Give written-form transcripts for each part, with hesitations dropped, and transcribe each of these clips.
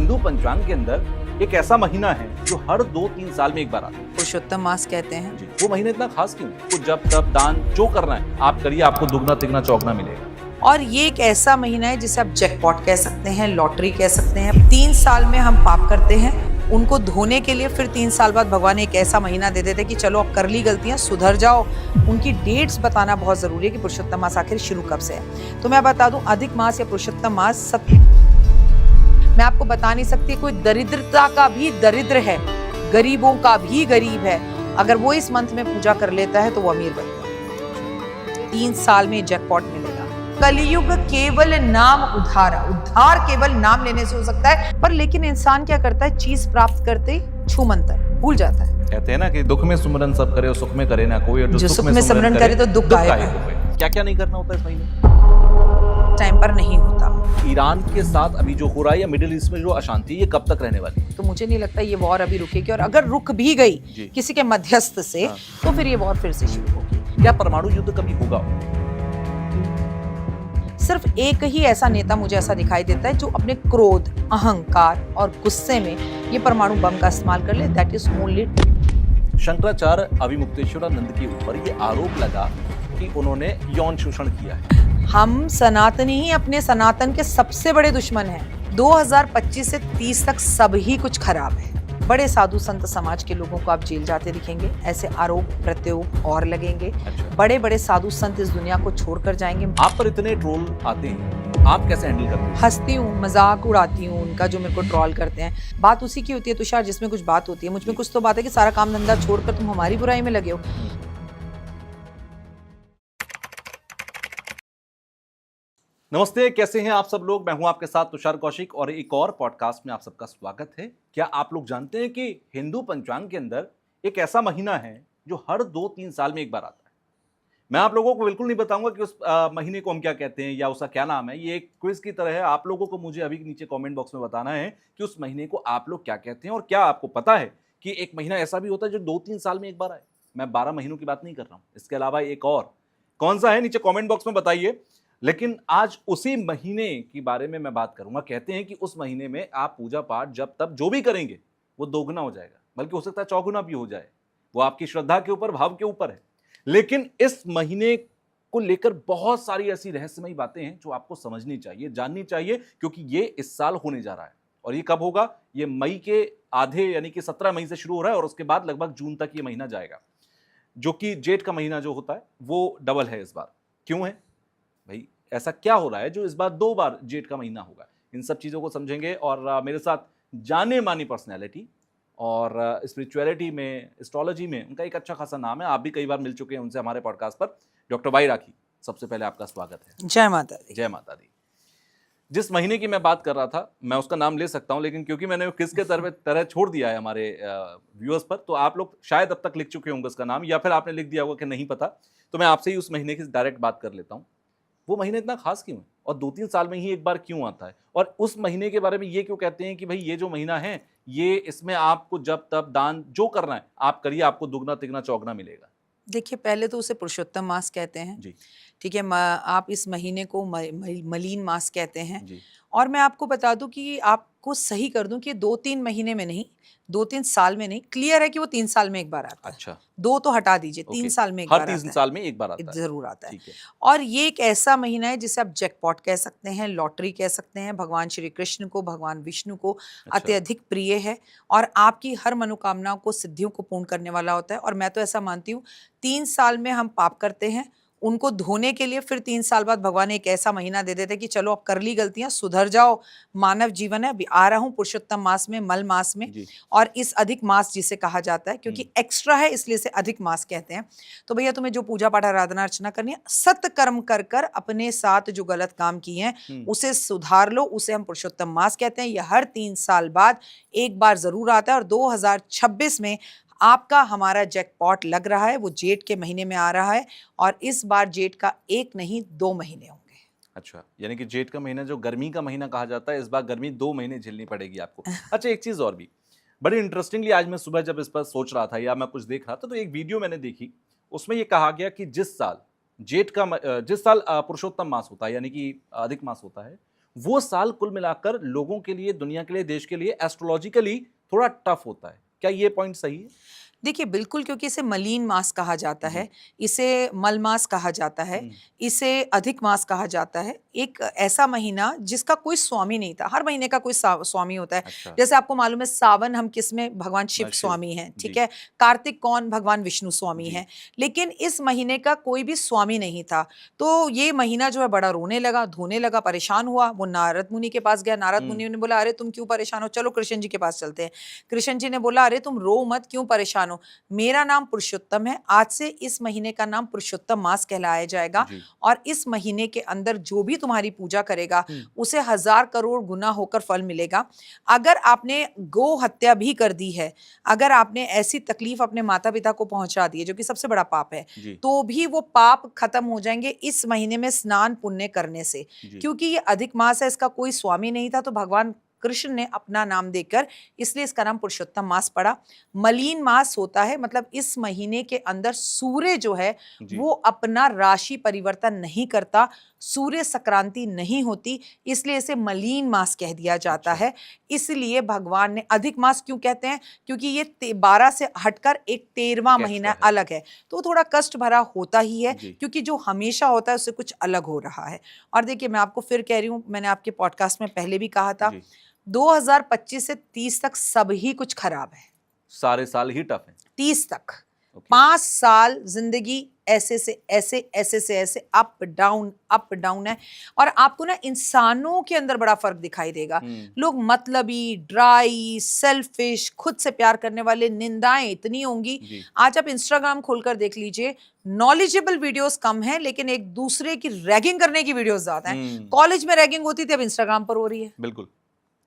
हिंदू पंचांग के अंदर एक ऐसा महीना है जो हर 2-3 साल में एक बार आता है। पुरुषोत्तम मास कहते हैं। जी, वो महीना इतना खास क्यों? तो जब तब दान जो करना है आप करिए, आपको दुगना तिगना चौगना मिलेगा। और ये एक ऐसा महीना है जिसे आप जैकपॉट कह सकते हैं, लॉटरी कह सकते हैं। 3 साल में हम पाप करते हैं, उनको धोने के लिए फिर 3 साल बाद भगवान एक ऐसा महीना दे देते कि चलो अब कर ली गलतियां, सुधर जाओ। उनकी डेट्स बताना बहुत जरूरी है कि पुरुषोत्तम मास आखिर शुरू कब से है। तो मैं बता दूं, अधिक मास या पुरुषोत्तम मास सब मैं आपको बता नहीं सकती। कोई दरिद्रता का भी दरिद्र है, गरीबों का भी गरीब है, अगर वो इस मंथ में पूजा कर लेता है तो वो अमीर बन गया। 3 साल में जैकपॉट मिलेगा। कलियुग केवल नाम उद्धार, उद्धार केवल नाम लेने से हो सकता है। पर लेकिन इंसान क्या करता है, चीज प्राप्त करते छू मंतर भूल जाता है। कहते हैं ना कि दुख में सुमरन सब करे और सुख में करे ना कोई, और जो सुख में सिमरन करे तो दुख काहे आएगा। को। क्या क्या नहीं करना होता इस महीने? टाइम पर नहीं होता। ईरान के साथ अभी जो हो रहा है या मिडिल ईस्ट में जो अशांति, ये कब तक रहने वाली है? तो मुझे नहीं लगता ये वॉर अभी रुकेगी, और अगर रुक भी गई किसी के मध्यस्थ से तो फिर ये वॉर फिर से शुरू होगी। क्या परमाणु युद्ध कभी होगा? सिर्फ एक ही ऐसा नेता मुझे ऐसा दिखाई देता है जो अपने क्रोध, अहंकार और गुस्से में ये परमाणु बम का इस्तेमाल कर ले, that is only. Shankaracharya Avimukteshwaranand के ऊपर ये आरोप लगा कि उन्होंने यौन शोषण किया है। हम सनातनी ही अपने सनातन के सबसे बड़े दुश्मन हैं। 2025 से 30 तक सब ही कुछ खराब है। बड़े साधु संत समाज के लोगों को आप जेल जाते दिखेंगे, ऐसे आरोप प्रत्यारोप और लगेंगे। बड़े बड़े साधु संत इस दुनिया को छोड़कर जाएंगे। आप पर इतने ट्रोल आते हैं, आप कैसे हैंडल करते हैं? हंसती हूँ, मजाक उड़ाती हूँ उनका, जो मेरे को ट्रोल करते हैं। बात उसी की होती है तुषार, जिसमें कुछ बात होती है। मुझ में कुछ तो बात है कि सारा काम धंधा छोड़कर तुम हमारी बुराई में लगे हो। नमस्ते, कैसे हैं आप सब लोग? मैं हूं आपके साथ तुषार कौशिक और एक और पॉडकास्ट में आप सबका स्वागत है। क्या आप लोग जानते हैं कि हिंदू पंचांग के अंदर एक ऐसा महीना है जो हर 2-3 साल में एक बार आता है? मैं आप लोगों को बिल्कुल नहीं बताऊंगा कि उस महीने को हम क्या कहते हैं या उसका क्या नाम है। ये एक क्विज की तरह है। आप लोगों को मुझे अभी नीचे कमेंट बॉक्स में बताना है कि उस महीने को आप लोग क्या कहते हैं, और क्या आपको पता है कि एक महीना ऐसा भी होता है जो 2-3 साल में एक बार आए। मैं 12 महीनों की बात नहीं कर रहा हूँ, इसके अलावा एक और कौन सा है, नीचे कॉमेंट बॉक्स में बताइए। लेकिन आज उसी महीने के बारे में मैं बात करूंगा। कहते हैं कि उस महीने में आप पूजा पाठ जब तब जो भी करेंगे वो दोगुना हो जाएगा, बल्कि हो सकता है चौगुना भी हो जाए। वो आपकी श्रद्धा के ऊपर, भाव के ऊपर है। लेकिन इस महीने को लेकर बहुत सारी ऐसी रहस्यमयी बातें हैं जो आपको समझनी चाहिए, जाननी चाहिए, क्योंकि ये इस साल होने जा रहा है। और ये कब होगा? ये मई के आधे यानी कि 17 मई से शुरू हो रहा है और उसके बाद लगभग जून तक ये महीना जाएगा, जो कि जेठ का महीना जो होता है वो डबल है इस बार। क्यों है भाई? ऐसा क्या हो रहा है जो इस बार 2 बार जेठ का महीना होगा? इन सब चीज़ों को समझेंगे। और मेरे साथ जाने मानी पर्सनैलिटी और स्पिरिचुअलिटी में, एस्ट्रोलॉजी में उनका एक अच्छा खासा नाम है। आप भी कई बार मिल चुके हैं उनसे हमारे पॉडकास्ट पर। डॉक्टर वाई राखी, सबसे पहले आपका स्वागत है। जय माता दी। जय माता दी। जिस महीने की मैं बात कर रहा था, मैं उसका नाम ले सकता हूं, लेकिन क्योंकि मैंने किसके तरह छोड़ दिया है हमारे व्यूअर्स पर, तो आप लोग शायद अब तक लिख चुके होंगे उसका नाम, या फिर आपने लिख दिया होगा कि नहीं पता। तो मैं आपसे ही उस महीने की डायरेक्ट बात कर लेता हूँ। वो महीना इतना खास क्यों है और 2-3 साल में ही एक बार क्यों आता है? और उस महीने के बारे में ये क्यों कहते हैं कि भाई ये जो महीना है, ये इसमें आपको जब तब दान जो करना है आप करिए, आपको दुगना तिगना चौगना मिलेगा। देखिए, पहले तो उसे पुरुषोत्तम मास कहते हैं जी। ठीक है। आप इस महीने को मलीन मास कहते हैं जी। और मैं आपको बता दूं कि आपको सही कर दूं कि 2-3 महीने में नहीं, 2-3 साल में नहीं, क्लियर है कि वो 3 साल में एक बार आता है। अच्छा, 2 तो हटा दीजिए, 3 साल में एक बार आता है। हर 3 साल में एक बार आता है, जरूर आता है। ठीक है। और ये एक ऐसा महीना है जिसे आप जैकपॉट कह सकते हैं, लॉटरी कह सकते हैं। भगवान श्री कृष्ण को, भगवान विष्णु को अत्यधिक प्रिय है और आपकी हर मनोकामनाओं को, सिद्धियों को पूर्ण करने वाला होता है। और मैं तो ऐसा मानती हूँ, 3 साल में हम पाप करते हैं, उनको धोने के लिए फिर 3 साल बाद भगवान एक ऐसा महीना दे देते कि चलो अब कर ली गलतियां, सुधर जाओ। मानव जीवन है। अभी आ रहा हूं पुरुषोत्तम मास में, मल मास में, और इस अधिक मास जिसे कहा जाता है, क्योंकि एक्स्ट्रा है इसलिए इसे अधिक मास कहते हैं। तो भैया, तुम्हें जो पूजा पाठ, आराधना, अर्चना करनी है, सत्कर्म कर कर अपने साथ जो गलत काम किए हैं उसे सुधार लो। उसे हम पुरुषोत्तम मास कहते हैं। यह हर 3 साल बाद एक बार जरूर आता है और 2026 में आपका हमारा जैकपॉट लग रहा है। वो जेठ के महीने में आ रहा है और इस बार जेठ का 1 नहीं 2 महीने होंगे। अच्छा, यानी कि जेठ का महीना जो गर्मी का महीना कहा जाता है, इस बार गर्मी 2 महीने झेलनी पड़ेगी आपको। अच्छा, एक चीज और भी बड़ी इंटरेस्टिंगली, आज मैं सुबह जब इस पर सोच रहा था या मैं कुछ देख रहा था, तो एक वीडियो मैंने देखी, उसमें यह कहा गया कि जिस साल पुरुषोत्तम मास होता है यानी कि अधिक मास होता है, वो साल कुल मिलाकर लोगों के लिए, दुनिया के लिए, देश के लिए एस्ट्रोलॉजिकली थोड़ा टफ होता है। क्या ये पॉइंट सही है? देखिए बिल्कुल, क्योंकि इसे मलीन मास कहा जाता जी। है, इसे मल मास कहा जाता है, इसे अधिक मास कहा जाता है। एक ऐसा महीना जिसका कोई स्वामी नहीं था। हर महीने का कोई स्वामी होता है। अच्छा। जैसे आपको मालूम है सावन हम किसमें, भगवान शिव शिव। स्वामी हैं, ठीक जी। है। कार्तिक कौन, भगवान विष्णु स्वामी जी। हैं। लेकिन इस महीने का कोई भी स्वामी नहीं था। तो ये महीना जो है बड़ा रोने लगा, धोने लगा, परेशान हुआ। वो नारद मुनि के पास गया। नारद मुनि ने बोला, अरे तुम क्यों परेशान हो, चलो कृष्ण जी के पास चलते हैं। कृष्ण जी ने बोला, अरे तुम रो मत, क्यों परेशान हो, मेरा नाम पुरुषोत्तम है। आज से इस महीने का नाम पुरुषोत्तम मास कहलाया जाएगा। जी। और इस महीने के अंदर जो भी तुम्हारी पूजा करेगा हम्म। उसे 1000 करोड़ गुना होकर फल मिलेगा। अगर आपने गौ हत्या भी कर दी है, अगर आपने ऐसी तकलीफ अपने माता पिता को पहुंचा दी है, जो कि सबसे बड़ा पाप है, जी। तो भी वो पाप खत्म हो जाएंगे इस महीने में स्नान पुण्य करने से। जी। क्योंकि ये अधिक मास है, इसका कोई स्वामी नहीं था, तो भगवान कृष्ण ने अपना नाम देकर इसलिए इसका नाम पुरुषोत्तम मास पड़ा। मलीन मास होता है, मतलब इस महीने के अंदर सूर्य जो है जी। वो अपना राशि परिवर्तन नहीं करता, सूर्य संक्रांति नहीं होती, इसलिए इसे मलीन मास कह दिया जाता अच्छा। है। इसलिए भगवान ने अधिक मास क्यों कहते हैं, क्योंकि ये 12 से हटकर एक 13वां एक महीना एक्स्ट्रा है। अलग है, तो थोड़ा कष्ट भरा होता ही है, जी। क्योंकि जो हमेशा होता है उससे कुछ अलग हो रहा है। और देखिए मैं आपको फिर कह रही हूँ, मैंने आपके पॉडकास्ट में पहले भी कहा था, जी। 2025 से 30 तक सब ही कुछ खराब है। सारे साल ही टफ है। 30 तक ओके। 5 साल जिंदगी ऐसे से ऐसे, ऐसे से ऐसे, अप डाउन है। और आपको ना इंसानों के अंदर बड़ा फर्क दिखाई देगा। लोग मतलबी, ड्राई, सेल्फिश, खुद से प्यार करने वाले, निंदाएं इतनी होंगी। जी। आज आप इंस्टाग्राम खोलकर देख लीजिए, नॉलेजेबल वीडियोस कम हैं, लेकिन एक दूसरे की रैगिंग करने की वीडियोस ज्यादा हैं। कॉलेज में रैगिंग होती थी, अब इंस्टाग्राम पर हो रही है। बिल्कुल।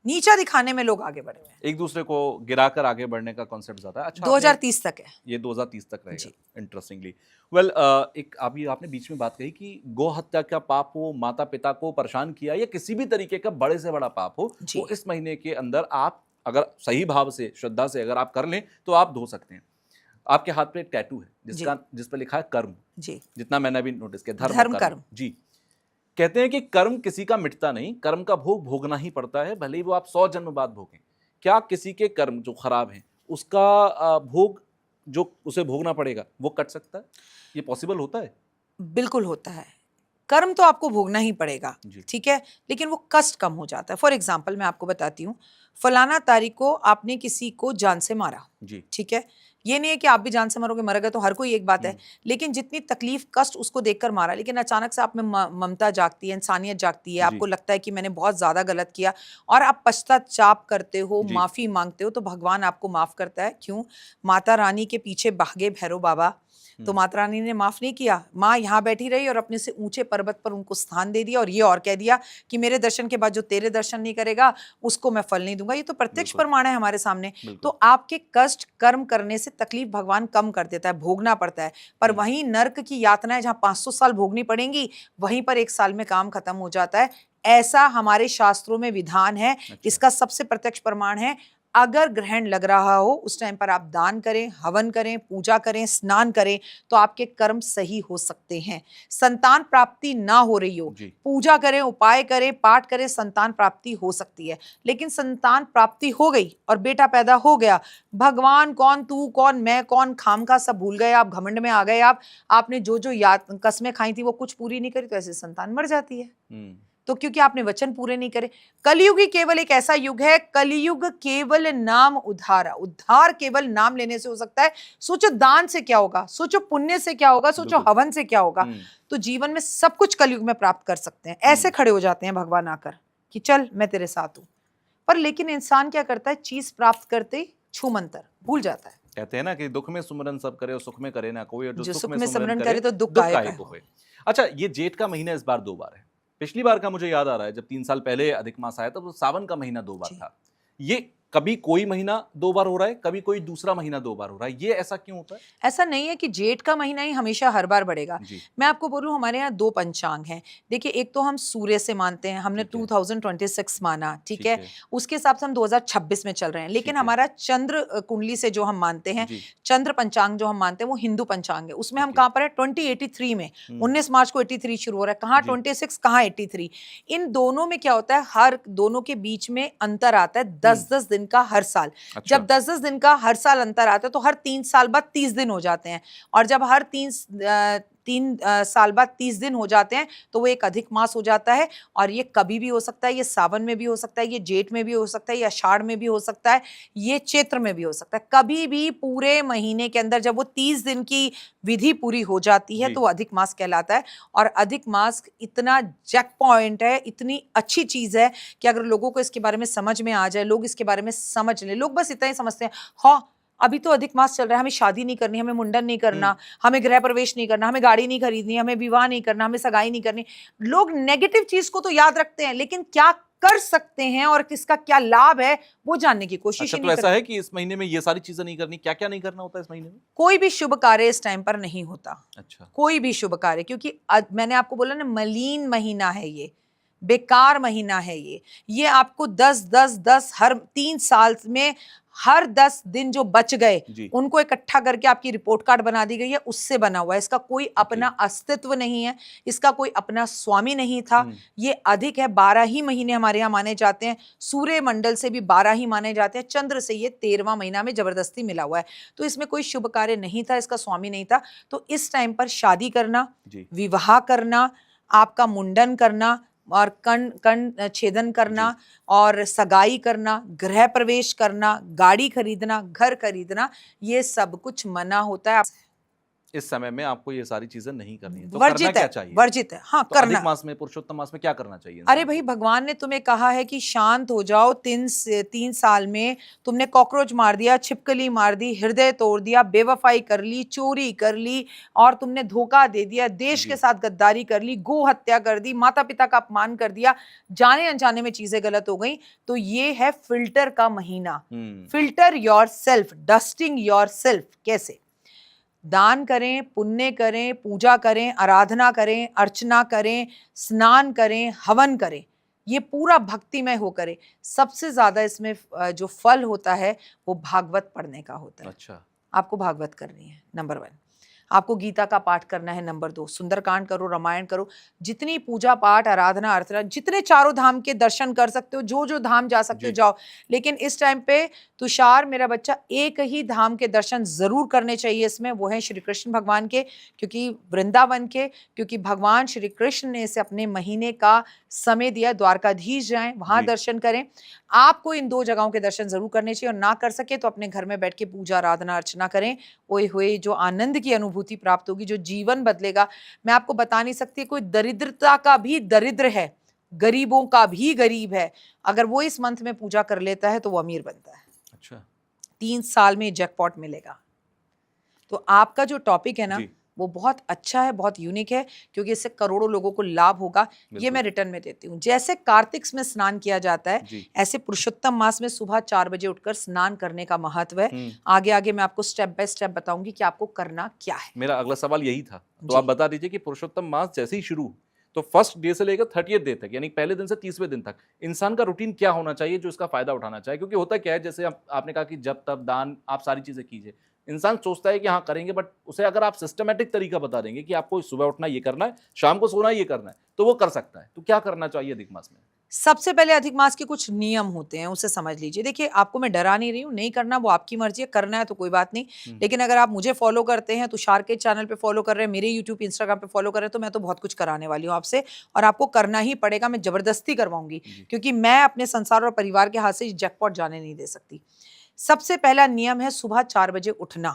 नीचा दिखाने में लोग आगे बढ़े हुए हैं। एक दूसरे को गिराकर आगे बढ़ने का कॉन्सेप्ट ज्यादा है। अच्छा, 2030 तक है ये 2030 तक रहेगा। जी। इंटरेस्टिंगली वेल, एक अभी आपने बीच में बात कही कि गौ हत्या का पाप हो, माता पिता को परेशान किया, या किसी भी तरीके का बड़े से बड़ा पाप हो, जी। वो इस महीने के अंदर आप अगर सही भाव से, श्रद्धा से अगर आप कर लें तो आप धो सकते हैं। आपके हाथ पे एक टैटू है जिस पर लिखा है कर्म। जी। जितना मैंने अभी नोटिस किया, धर्म धर्म और कर्म। जी। कहते हैं कि कर्म किसी का मिटता नहीं, कर्म का भोग भोगना ही पड़ता है, भले ही वो आप 100 जन्म बाद भोगें। क्या किसी के कर्म जो खराब हैं उसका भोग जो उसे भोगना पड़ेगा वो कट सकता है? ये पॉसिबल होता है? बिल्कुल होता है। कर्म तो आपको भोगना ही पड़ेगा, जी। ठीक है, लेकिन वो कष्ट कम हो जाता है। फॉर एग्जाम्पल मैं आपको बताती हूँ, फलाना तारीख को आपने किसी को जान से मारा, जी। ठीक है। ये नहीं है कि आप भी जान से मरोगे, मरोगे तो हर कोई, एक बात है, लेकिन जितनी तकलीफ कष्ट उसको देखकर मारा, लेकिन अचानक से आप में ममता जागती है, इंसानियत जागती है, जी। आपको लगता है कि मैंने बहुत ज्यादा गलत किया, और आप पश्चाताप करते हो, जी। माफी मांगते हो, तो भगवान आपको माफ करता है। क्यों? माता रानी के पीछे भागे भैरव बाबा, तो माता रानी ने माफ नहीं किया। माँ यहाँ बैठी रही और अपने से ऊंचे पर्वत पर उनको स्थान दे दिया, और ये और कह दिया कि मेरे दर्शन के बाद जो तेरे दर्शन नहीं करेगा उसको मैं फल नहीं दूंगा। ये तो प्रत्यक्ष बिल्कुल। प्रमाण है हमारे सामने। बिल्कुल। तो आपके कष्ट कर्म करने से तकलीफ भगवान कम कर देता है, भोगना पड़ता है। पर वहीं नर्क की यातनाएं जहां 500 साल भोगनी पड़ेंगी, वहीं पर 1 साल में काम खत्म हो जाता है। ऐसा हमारे शास्त्रों में विधान है। इसका सबसे प्रत्यक्ष प्रमाण है, अगर ग्रहण लग रहा हो उस टाइम पर आप दान करें, हवन करें, पूजा करें, स्नान करें, तो आपके कर्म सही हो सकते हैं। संतान प्राप्ति ना हो रही हो, जी। पूजा करें, उपाय करें, पाठ करें, संतान प्राप्ति हो सकती है। लेकिन संतान प्राप्ति हो गई और बेटा पैदा हो गया, भगवान कौन, तू कौन, मैं कौन, खामखा सब भूल गए आप, घमंड में आ गए आप, आपने जो जो याद कसमें खाई थी वो कुछ पूरी नहीं करी, तो ऐसे संतान मर जाती है। तो क्योंकि आपने वचन पूरे नहीं करे। कलयुग ही केवल एक ऐसा युग है, कलयुग केवल नाम उद्धार, उद्धार केवल नाम लेने से हो सकता है। सोचो दान से क्या होगा, सोचो पुण्य से क्या होगा, सोचो हवन से क्या होगा। तो जीवन में सब कुछ कलयुग में प्राप्त कर सकते हैं। ऐसे खड़े हो जाते हैं भगवान आकर कि चल मैं तेरे साथ हूं। पर लेकिन इंसान क्या करता है, चीज प्राप्त करते ही छूमंतर भूल जाता है। कहते हैं ना कि दुख में सुमरन सब करे और सुख में करे ना कोई, और जो सुख में सुमरन करे तो दुख काहे काहे को को होए। अच्छा, ये जेठ का महीना इस बार 2 बार है। पिछली बार का मुझे याद आ रहा है, जब 3 साल पहले अधिक मास आया था तो सावन का महीना 2 बार था। ये कभी कोई महीना 2 बार हो रहा है, कभी कोई दूसरा महीना 2 बार हो रहा है, ये ऐसा क्यों होता है? ऐसा नहीं है कि जेठ का महीना ही हमेशा हर बार बढ़ेगा। जी, मैं आपको बोलूँ हमारे यहाँ 2 पंचांग हैं। देखिए एक तो हम सूर्य से मानते हैं, हमने ठीक है। 2026 माना, ठीक ठीक है? है। उसके हिसाब से हम 2026 में चल रहे हैं। लेकिन ठीक है। हमारा चंद्र कुंडली से जो हम मानते हैं, जी, चंद्र पंचांग जो हम मानते हैं वो हिंदू पंचांग है। उसमें हम ओके। कहाँ पर है 2083 में, हुँ, 19 मार्च को 83 शुरू हो रहा है। कहाँ जी, 26 कहाँ 83। इन दोनों में क्या होता है, हर दोनों के बीच में अंतर आता है 10-10 दिन का हर साल। अच्छा, जब 10-10 दिन का हर साल अंतर आता है तो हर 3 साल बाद 30 दिन हो जाते हैं। और जब हर 3 साल बाद 30 दिन हो जाते हैं तो वो एक अधिक मास हो जाता है। और ये कभी भी हो सकता है, ये सावन में भी हो सकता है, ये जेठ में भी हो सकता है, ये आषाढ़ में भी हो सकता है, ये चैत्र में भी हो सकता है। कभी भी पूरे महीने के अंदर जब वो 30 दिन की विधि पूरी हो जाती है जी, तो वो अधिक मास कहलाता है। और अधिक मास इतना जैक पॉइंट है, इतनी अच्छी चीज़ है कि अगर लोगों को इसके बारे में समझ में आ जाए, लोग इसके बारे में समझ लें। लोग बस इतना ही समझते हैं, हाँ अभी तो अधिक मास चल रहा है, हमें शादी नहीं करनी, हमें मुंडन नहीं करना, हुँ, हमें गृह प्रवेश नहीं करना, हमें गाड़ी नहीं खरीदनी, हमें विवाह नहीं करना, हमें सगाई नहीं करनी। लोग नेगेटिव चीज को तो याद रखते हैं, लेकिन क्या कर सकते हैं और किसका क्या लाभ है वो जानने की कोशिश अच्छा ही तो नहीं ऐसा करते। है कि इस महीने में ये सारी चीज़ें नहीं करनी, क्या-क्या नहीं करना होता है इस महीने में? कोई भी शुभ कार्य इस टाइम पर नहीं होता। अच्छा, कोई भी शुभ कार्य, क्योंकि मैंने आपको बोला ना, मलीन महीना है ये, बेकार महीना है ये आपको 10-10-10 हर 3 साल में हर 10 दिन जो बच गए जी, उनको इकट्ठा करके आपकी रिपोर्ट कार्ड बना दी गई है, उससे बना हुआ है। इसका कोई ओके, अपना अस्तित्व नहीं है, इसका कोई अपना स्वामी नहीं था। हुँ, ये अधिक है, 12 ही महीने हमारे यहाँ माने जाते हैं, सूर्य मंडल से भी 12 ही माने जाते हैं, चंद्र से ये 13वां महीना में जबरदस्ती मिला हुआ है। तो इसमें कोई शुभ कार्य नहीं था, इसका स्वामी नहीं था। तो इस टाइम पर शादी करना, जी, विवाह करना, आपका मुंडन करना और कर्ण कर्ण छेदन करना जी। और सगाई करना, गृह प्रवेश करना, गाड़ी खरीदना, घर खरीदना, ये सब कुछ मना होता है। इस समय में आपको ये सारी चीज़ें नहीं करनी है, तो करना वर्जित क्या है, चाहिए? वर्जित है। हाँ, तो अधिक करना। मास में, पुरुषोत्तम मास में क्या करना चाहिए अरे इंसान भाई, को? भगवान ने तुम्हें कहा है कि शांत हो जाओ। 3 साल में तुमने कॉकरोच मार दिया, छिपकली मार दी, हृदय तोड़ दिया, बेवफाई कर ली, चोरी कर ली और तुमने धोखा दे दिया, देश के जी, साथ गद्दारी कर ली, गो हत्या कर दी, माता पिता का अपमान कर दिया, जाने अनजाने में चीजें गलत हो गई। तो ये है फिल्टर का महीना। हुँ, filter yourself, dusting yourself. कैसे? दान करें, पुण्य करें, पूजा करें, आराधना करें, अर्चना करें, स्नान करें, हवन करें। ये पूरा भक्तिमय हो करें। सबसे ज़्यादा इसमें जो फल होता है वो भागवत पढ़ने का होता है। अच्छा, आपको भागवत करनी है, नंबर 1। आपको गीता का पाठ करना है, नंबर 2। सुंदरकांड करो, रामायण करो। जितनी पूजा पाठ, आराधना, अर्चना, जितने चारों धाम के दर्शन कर सकते हो, जो धाम जा सकते हो जी, जाओ। लेकिन इस टाइम पे तुषार मेरा बच्चा, एक ही धाम के दर्शन जरूर करने चाहिए इसमें, वो है श्री कृष्ण भगवान के, क्योंकि वृंदावन के, क्योंकि भगवान श्री कृष्ण ने इसे अपने महीने का समय दिया। द्वारकाधीश जाएं, वहां जी, दर्शन करें। आपको इन 2 जगहों के दर्शन जरूर करने चाहिए और ना कर सके तो अपने घर में बैठ के पूजा, आराधना, अर्चना करें। ओए होए, जो आनंद की अनुभूति प्राप्त होगी, जो जीवन बदलेगा, मैं आपको बता नहीं सकती। कोई दरिद्रता का भी दरिद्र है, गरीबों का भी गरीब है, अगर वो इस मंथ में पूजा कर लेता है तो वो अमीर बनता है। अच्छा, 3 साल में जैकपॉट मिलेगा। तो आपका जो टॉपिक है ना, जी, वो बहुत अच्छा है, बहुत यूनिक है, क्योंकि इससे करोड़ों लोगों को लाभ होगा। ये मैं बिल्कुल, रिटर्न में देती हूँ। जैसे कार्तिक में स्नान किया जाता है, जी, ऐसे पुरुषोत्तम मास में सुबह 4 बजे उठकर स्नान करने का महत्व है। हुँ। आगे आगे मैं आपको स्टेप बाय स्टेप बताऊंगी कि आपको करना क्या है। मेरा अगला सवाल यही था। तो जी। आप बता दीजिए कि पुरुषोत्तम मास जैसे ही शुरू, तो फर्स्ट डे से लेकर 30th डे तक, यानी पहले दिन से 30वें दिन तक, इंसान का रूटीन क्या होना चाहिए जो इसका फ़ायदा उठाना चाहे? क्योंकि होता क्या है, जैसे आपने कहा कि जप, तप, दान, आप सारी चीज़ें कीजिए। इंसान सोचता है कि हाँ, करेंगे, बट उसे अगर आप सिस्टमैटिक तरीका बता देंगे कि आपको सुबह उठना ये करना है, शाम को सोना ये करना है, तो वो कर सकता है। तो क्या करना चाहिए अधिक मास में? सबसे पहले अधिक मास के कुछ नियम होते हैं, उसे समझ लीजिए। देखिए, आपको मैं डरा नहीं रही हूँ, नहीं करना वो आपकी मर्जी है, करना है तो कोई बात नहीं। हुँ, लेकिन अगर आप मुझे फॉलो करते हैं, तुषार के चैनल पे फॉलो कर रहे हैं, मेरे यूट्यूब, इंस्टाग्राम पे फॉलो कर रहे हैं, तो मैं तो बहुत कुछ कराने वाली हूँ आपसे और आपको करना ही पड़ेगा। मैं जबरदस्ती करवाऊंगी, जी, क्योंकि मैं अपने संसार और परिवार के हाथ से जैकपॉट जाने नहीं दे सकती। सबसे पहला नियम है सुबह 4 बजे उठना।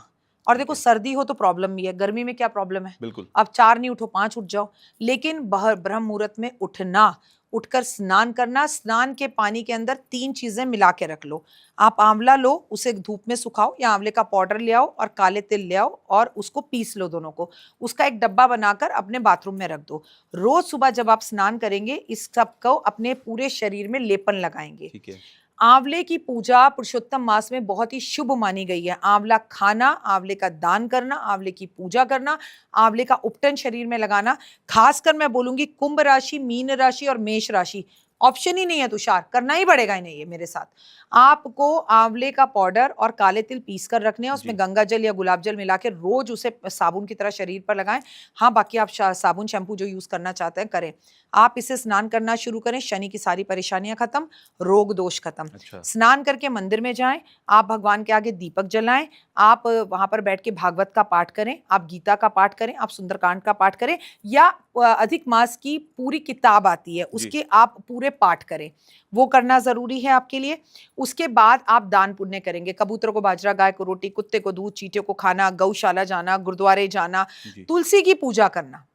और ठीक देखो, है, सर्दी हो तो प्रॉब्लम भी है, गर्मी में क्या प्रॉब्लम है? बिल्कुल। अब 4 नहीं उठो, 5 उठ जाओ। लेकिन ब्रह्म मुहूर्त में उठना, उठकर स्नान करना। स्नान के पानी के अंदर 3 चीजें मिला के रख लो। आप आंवला लो, उसे धूप में सुखाओ, या आंवले का पाउडर ले आओ और काले तिल ले आओ और उसको पीस लो दोनों को। उसका एक डब्बा बनाकर अपने बाथरूम में रख दो। रोज सुबह जब आप स्नान करेंगे, इस सब को अपने पूरे शरीर में लेपन लगाएंगे। ठीक है, आंवले की पूजा पुरुषोत्तम मास में बहुत ही शुभ मानी गई है। आंवला खाना, आंवले का दान करना, आंवले की पूजा करना, आंवले का उपटन शरीर में लगाना। खासकर मैं बोलूंगी कुंभ राशि, मीन राशि और मेष राशि, ऑप्शन ही नहीं है तुषार, करना ही पड़ेगा इन्हें ये मेरे साथ। आपको आंवले का पाउडर और काले तिल पीस कर रखने हैं, उसमें जी। गंगा जल या गुलाब जल मिला के रोज उसे साबुन की तरह शरीर पर लगाएं। हाँ, बाकी आप साबुन शैम्पू जो यूज करना चाहते हैं करें। आप इसे स्नान करना शुरू करें, शनि की सारी परेशानियां खत्म, रोग दोष खत्म। अच्छा। स्नान करके मंदिर में जाएं, आप भगवान के आगे दीपक जलाएं, आप वहां पर बैठ के भागवत का पाठ करें, आप गीता का पाठ करें, आप सुंदरकांड का पाठ करें, या अधिक मास की पूरी किताब आती है जी। उसके आप पूरे पाठ करें, वो करना जरूरी है आपके लिए। उसके बाद आप दान पुण्य करेंगे, कबूतर को बाजरा, गाय को रोटी, कुत्ते को दूध, चींटियों को खाना, गौशाला जाना, गुरुद्वारे जाना, जी। तुलसी की पूजा करना।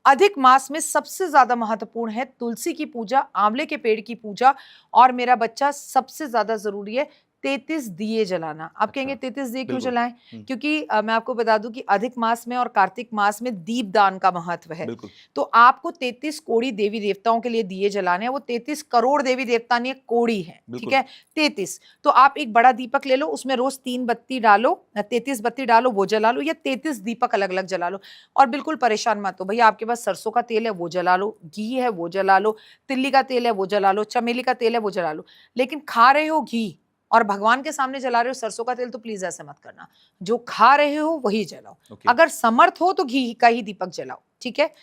अधिक मास में सबसे ज्यादा महत्वपूर्ण है तुलसी की पूजा, आंवले के पेड़ की पूजा, और मेरा बच्चा सबसे ज्यादा जरूरी है 33 दिए जलाना। आप कहेंगे 33 दिए क्यों बिल्कुल। जलाएं? क्योंकि मैं आपको बता दूं कि अधिक मास में और कार्तिक मास में दीपदान का महत्व है। बिल्कुल। तो आपको 33 कोड़ी देवी देवताओं के लिए दिए जलाने हैं। वो 33 करोड़ देवी देवता नहीं, कोड़ी है, ठीक बिल्कुल। है, 33। तो आप एक बड़ा दीपक ले लो, उसमें रोज 3 बत्ती डालो, 33 बत्ती डालो, वो जला लो, या 33 दीपक अलग अलग जला लो। और बिल्कुल परेशान मत हो भैया, आपके पास सरसों का तेल है वो जला लो, घी है वो जला लो, तिल्ली का तेल है वो जला लो, चमेली का तेल है वो जला लो। लेकिन खा रहे हो घी और भगवान के सामने जला रहे हो सरसों का तेल, तो प्लीज ऐसे मत करना। जो खा रहे हो वही जलाओ। ओके। अगर समर्थ हो तो घी का ही दीपक जलाओ, ठीक है।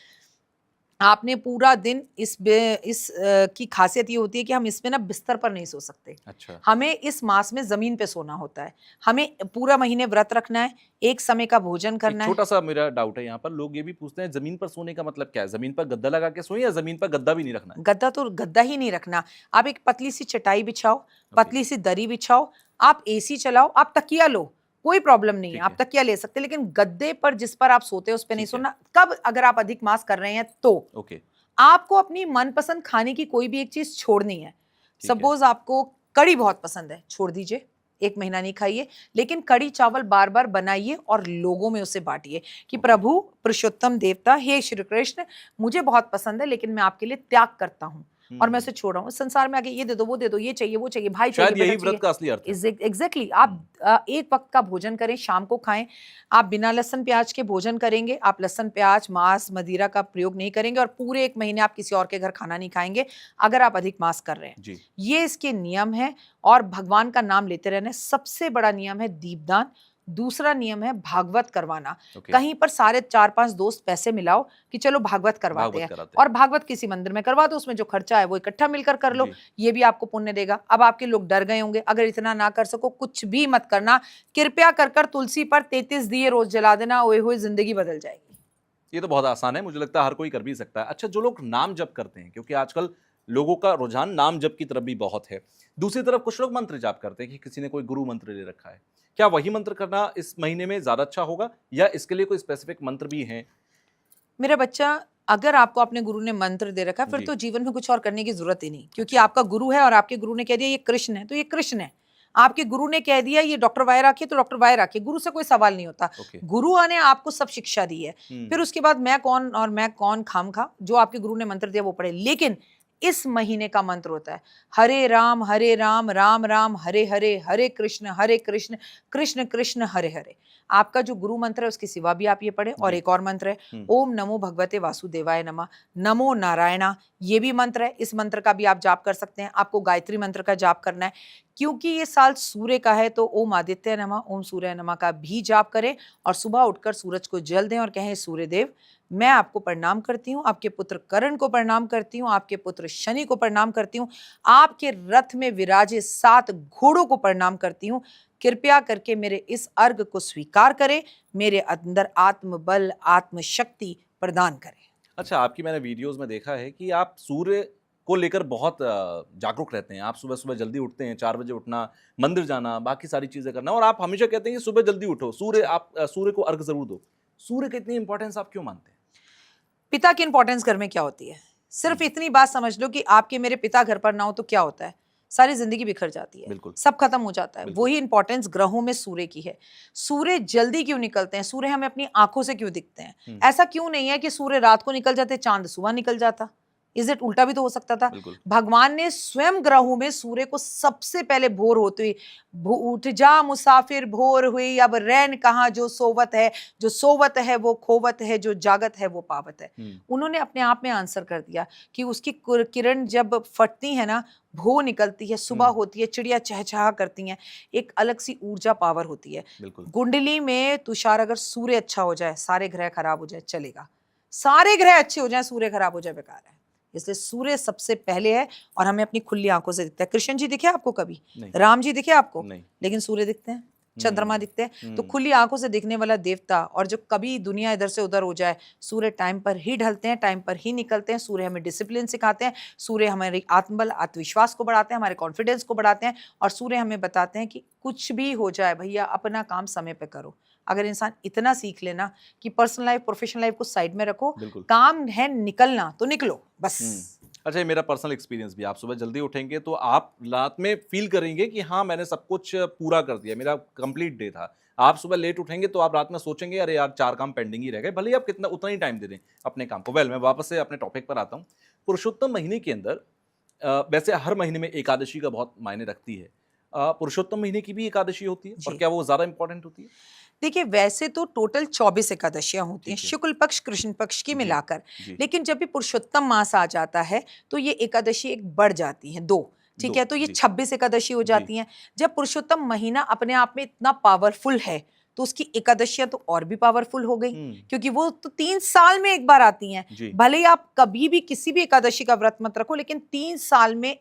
आपने पूरा दिन की खासियत ये होती है कि हम इसमें ना बिस्तर पर नहीं सो सकते। अच्छा। हमें इस मास में जमीन पे सोना होता है। हमें पूरा महीने व्रत रखना है, एक समय का भोजन एक करना है। छोटा सा मेरा डाउट है यहाँ पर, लोग ये भी पूछते हैं जमीन पर सोने का मतलब क्या है? जमीन पर गद्दा लगा के सोए या जमीन पर गद्दा भी नहीं रखना है? गद्दा तो गद्दा ही नहीं रखना। आप एक पतली सी चटाई बिछाओ, ओके। पतली सी दरी बिछाओ, आप एसी चलाओ, आप तकिया लो, कोई प्रॉब्लम नहीं है, ठीक आप है। तकिया ले सकते हैं, लेकिन गद्दे पर जिस पर आप सोते हैं उस पर नहीं ठीक है। सोना। कब? अगर आप अधिक मास कर रहे हैं तो ओके। आपको अपनी मनपसंद खाने की कोई भी एक चीज छोड़नी है। ठीक है। सपोज आपको कड़ी बहुत पसंद है, छोड़ दीजिए, 1 महीना नहीं खाइए, लेकिन कड़ी चावल बार बार बनाइए और लोगों में उसे बांटिए कि ओके। प्रभु पुरुषोत्तम देवता, हे श्री कृष्ण, मुझे बहुत पसंद है लेकिन मैं आपके लिए त्याग करता हूँ और मैं उसे छोड़ रहा हूँ। संसार में आके ये दे दो, वो दे दो, ये चाहिए, वो चाहिए, भाई चाहिए, शायद यही बेटा व्रत का असली अर्थ है। चाहिए। एग्जैक्टली। आप एक वक्त का भोजन करें, शाम को खाएं। आप बिना लहसुन प्याज के भोजन करेंगे, आप लहसुन प्याज मांस मदिरा का प्रयोग नहीं करेंगे, और पूरे 1 महीने आप किसी और के घर खाना नहीं खाएंगे अगर आप अधिक मास कर रहे हैं। जी। ये इसके नियम है। और भगवान का नाम लेते रहना। सबसे बड़ा नियम है दीपदान। दूसरा नियम है भागवत करवाना। ओके। कहीं पर सारे 4-5 दोस्त पैसे मिलाओ कि चलो भागवत करवाते भागवत हैं, कराते और भागवत किसी मंदिर में करवा दो, उसमें जो खर्चा है वो इकट्ठा मिलकर कर लो, जी। ये भी आपको पुण्य देगा। अब आपके लोग डर गए होंगे, अगर इतना ना कर सको कुछ भी मत करना, कृपया कर कर तुलसी पर 33 दिए रोज जला देना, ओए होए जिंदगी बदल जाएगी। ये तो बहुत आसान है, मुझे लगता है हर कोई कर भी सकता है। अच्छा, जो लोग नाम जप करते हैं, क्योंकि आजकल लोगों का रुझान नाम जप की तरफ भी बहुत है, दूसरी तरफ कुछ लोग मंत्र जाप करते हैं कि किसी ने कोई गुरु मंत्र ले रखा है, क्या वही मंत्र करना इस महीने में ज्यादा अच्छा होगा या इसके लिए कोई स्पेसिफिक मंत्र भी हैं? मेरा बच्चा, अगर आपको अपने गुरु ने मंत्र दे रखा है, फिर जी। तो जीवन में कुछ और करने की जरूरत ही नहीं, क्योंकि अच्छा। आपका गुरु है और आपके गुरु ने कह दिया ये कृष्ण है तो ये कृष्ण है। आपके गुरु ने कह दिया ये डॉक्टर वाई राखिए तो डॉक्टर वाई राखिए। गुरु से कोई सवाल नहीं होता। ओके। गुरु ने आपको सब शिक्षा दी है। फिर हम्म। उसके बाद मैं कौन और मैं कौन खामखा, जो आपके गुरु ने मंत्र दिया वो पढ़े। लेकिन इस महीने का मंत्र होता है हरे राम राम राम हरे हरे, हरे कृष्ण कृष्ण कृष्ण हरे हरे। आपका जो गुरु मंत्र है उसके सिवा भी आप ये पढ़े। और जी। एक और मंत्र है ओम नमो भगवते वासुदेवाय नमः, नमो नारायणा, ये भी मंत्र है। इस मंत्र का भी आप जाप कर सकते हैं। आपको गायत्री मंत्र का जाप करना है, क्योंकि ये साल सूर्य का है, तो ओम आदित्य नमः, ओम सूर्य नमः का भी जाप करें। और सुबह उठकर सूरज को जल दें और कहें सूर्य देव, मैं आपको प्रणाम करती हूँ, आपके पुत्र कर्ण को प्रणाम करती हूँ, आपके पुत्र शनि को प्रणाम करती हूँ, आपके रथ में विराजे 7 घोड़ों को प्रणाम करती हूँ। कृपया करके मेरे इस अर्घ को स्वीकार करें, मेरे अंदर आत्मबल आत्मशक्ति प्रदान करें। अच्छा, आपकी मैंने वीडियोस में देखा है कि आप सूर्य को लेकर बहुत जागरूक रहते हैं। आप सुबह सुबह जल्दी उठते हैं, 4 बजे उठना, मंदिर जाना, बाकी सारी चीजें करना, और आप हमेशा कहते हैं कि सुबह जल्दी उठो, सूर्य को अर्घ जरूर दो। सूर्य की इतनी इंपॉर्टेंस आप क्यों मानते हैं? पिता की इंपॉर्टेंस घर में क्या होती है? सिर्फ इतनी बात समझ लो कि आपके मेरे पिता घर पर ना हो तो क्या होता है? सारी जिंदगी बिखर जाती है, बिल्कुल। सब खत्म हो जाता है। बिल्कुल। वही इंपॉर्टेंस ग्रहों में सूर्य की है। सूर्य जल्दी क्यों निकलते हैं? सूर्य हमें अपनी आंखों से क्यों दिखते हैं? ऐसा क्यों नहीं है कि सूर्य रात को निकल जाते, चांद सुबह निकल जाता? Is it? उल्टा भी तो हो सकता था। बिल्कुल। भगवान ने स्वयं ग्रहों में सूर्य को सबसे पहले भोर होते हुए, उठ जा मुसाफिर भोर हुई, अब रैन कहाँ जो सोवत है, जो सोवत है वो खोवत है, जो जागत है वो पावत है। उन्होंने अपने आप में आंसर कर दिया कि उसकी किरण जब फटती है ना, भो निकलती है, सुबह होती है, चिड़िया चहचहा करती हैं, एक अलग सी ऊर्जा पावर होती है। बिल्कुल। कुंडली में तुषार अगर सूर्य अच्छा हो जाए, सारे ग्रह खराब हो जाए, चलेगा। सारे ग्रह अच्छे हो जाए, सूर्य खराब हो जाए, बेकार है। इसलिए सूर्य सबसे पहले है और हमें अपनी खुली आंखों से दिखता है। कृष्ण जी दिखे आपको कभी? नहीं। राम जी दिखे आपको? नहीं। लेकिन सूर्य दिखते हैं, चंद्रमा दिखते हैं। तो हम्म। खुली आंखों से दिखने वाला देवता, और जो कभी दुनिया इधर से उधर हो जाए, सूर्य टाइम पर ही ढलते हैं, टाइम पर ही निकलते हैं। सूर्य हमें डिसिप्लिन सिखाते हैं, सूर्य हमारी आत्मबल आत्मविश्वास को बढ़ाते हैं, हमारे कॉन्फिडेंस को बढ़ाते हैं, और सूर्य हमें बताते हैं कि कुछ भी हो जाए भैया, अपना काम समय पे करो। अगर इंसान इतना सीख लेना कि पर्सनल लाइफ प्रोफेशनल लाइफ को साइड में रखो, बिल्कुल। काम है निकलना तो निकलो बस। अच्छा, ये मेरा पर्सनल एक्सपीरियंस भी, आप सुबह जल्दी उठेंगे तो आप रात में फील करेंगे कि हाँ मैंने सब कुछ पूरा कर दिया, मेरा कंप्लीट डे था। आप सुबह लेट उठेंगे तो आप रात में सोचेंगे अरे यार 4 काम पेंडिंग ही रह गए, भले ही आप कितना उतना ही टाइम दे दें अपने काम को। मैं वापस से अपने टॉपिक पर आता हूँ। पुरुषोत्तम महीने के अंदर वैसे हर महीने में एकादशी का बहुत मायने रखती है। पुरुषोत्तम महीने की भी एकादशी होती है, और जी। क्या वो ज़्यादा इंपॉर्टेंट होती है? देखिए, वैसे तो टोटल 24 एकादशियां होती हैं, ठीक है। शुक्ल पक्ष कृष्ण पक्ष की जी। मिलाकर। जी। लेकिन जब भी पुरुषोत्तम मास आ जाता है तो ये एकादशी एक बढ़ जाती है, 2। ठीक 2। है, तो ये जी। 26 एकादशी हो जी। जाती हैं। जब पुरुषोत्तम महीना अपने आप में इतना पावरफुल है तो उसकी एकादशियां तो और भी पावरफुल हो गई, क्योंकि वो तो 3 साल में एक बार आती हैं। जी। भले ही आप कभी भी किसी भी एकादशी का व्रत मत रखो, लेकिन 3 साल में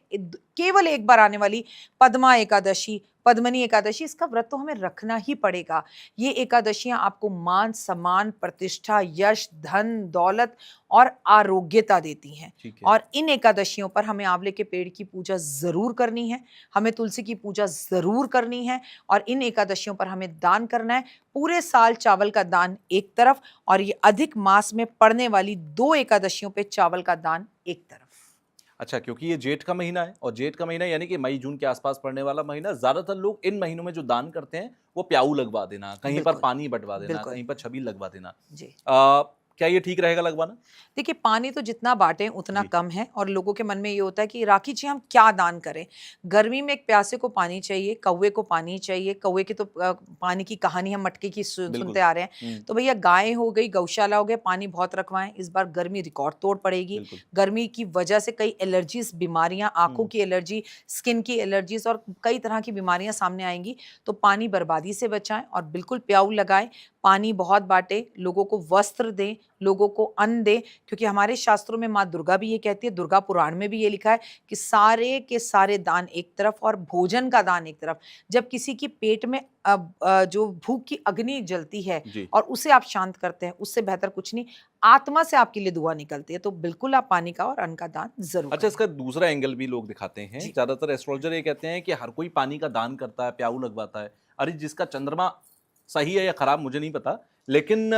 केवल एक बार आने वाली पद्मा एकादशी, पद्मनी एकादशी, इसका व्रत तो हमें रखना ही पड़ेगा। ये एकादशियां आपको मान सम्मान, प्रतिष्ठा, यश, धन, दौलत और आरोग्यता देती हैं। ठीक है। और इन एकादशियों पर हमें आंवले के पेड़ की पूजा जरूर करनी है, हमें तुलसी की पूजा जरूर करनी है, और इन एकादशियों पर हमें दान करना है। पूरे साल चावल का दान एक तरफ, और ये अधिक मास में पड़ने वाली 2 एकादशियों पे चावल का दान एक तरफ। अच्छा, क्योंकि ये जेठ का महीना है, और जेठ का महीना यानी कि मई जून के आसपास पड़ने वाला महीना, ज्यादातर लोग इन महीनों में जो दान करते हैं वो प्याऊ लगवा देना, कहीं पर बिल्कुल, पानी बंटवा देना, बिल्कुल। कहीं पर छबील लगवा देना। जी। क्या ये ठीक रहेगा लगवाना? देखिए, पानी तो जितना बांटें उतना जी। कम है, और लोगों के मन में ये होता है कि राखी जी हम क्या दान करें? गर्मी में एक प्यासे को पानी चाहिए, कौवे को पानी चाहिए। कौवे की तो पानी की कहानी हम मटके की बिल्कुल। सुनते आ रहे हैं। तो भैया गाय हो गई, गौशाला हो गया, पानी बहुत रखवाएं। इस बार गर्मी रिकॉर्ड तोड़ पड़ेगी। बिल्कुल। गर्मी की वजह से कई एलर्जीज, बीमारियां, आंखों की एलर्जी, स्किन की एलर्जीज और कई तरह की बीमारियां सामने आएंगी। तो पानी बर्बादी से बचाएं और बिल्कुल प्याऊ लगाएं। पानी बहुत बांटे, लोगों को वस्त्र दें, लोगों को अन्न दें, क्योंकि हमारे शास्त्रों में माँ दुर्गा भी ये कहती है, दुर्गा पुराण में भी ये लिखा है कि सारे के सारे दान एक तरफ और भोजन का दान एक तरफ। जब किसी की पेट में जो भूख की अग्नि जलती है जी। और उसे आप शांत करते हैं, उससे बेहतर कुछ नहीं। आत्मा से आपके लिए दुआ निकलती है। तो बिल्कुल आप पानी का और अन्न का दान जरूर अच्छा, करें। इसका दूसरा एंगल भी लोग दिखाते हैं। जी। ज्यादातर एस्ट्रोलॉजर ये कहते हैं कि हर कोई पानी का दान करता है, प्याऊ लगवाता है। अरे जिसका चंद्रमा सही है या खराब मुझे नहीं पता, लेकिन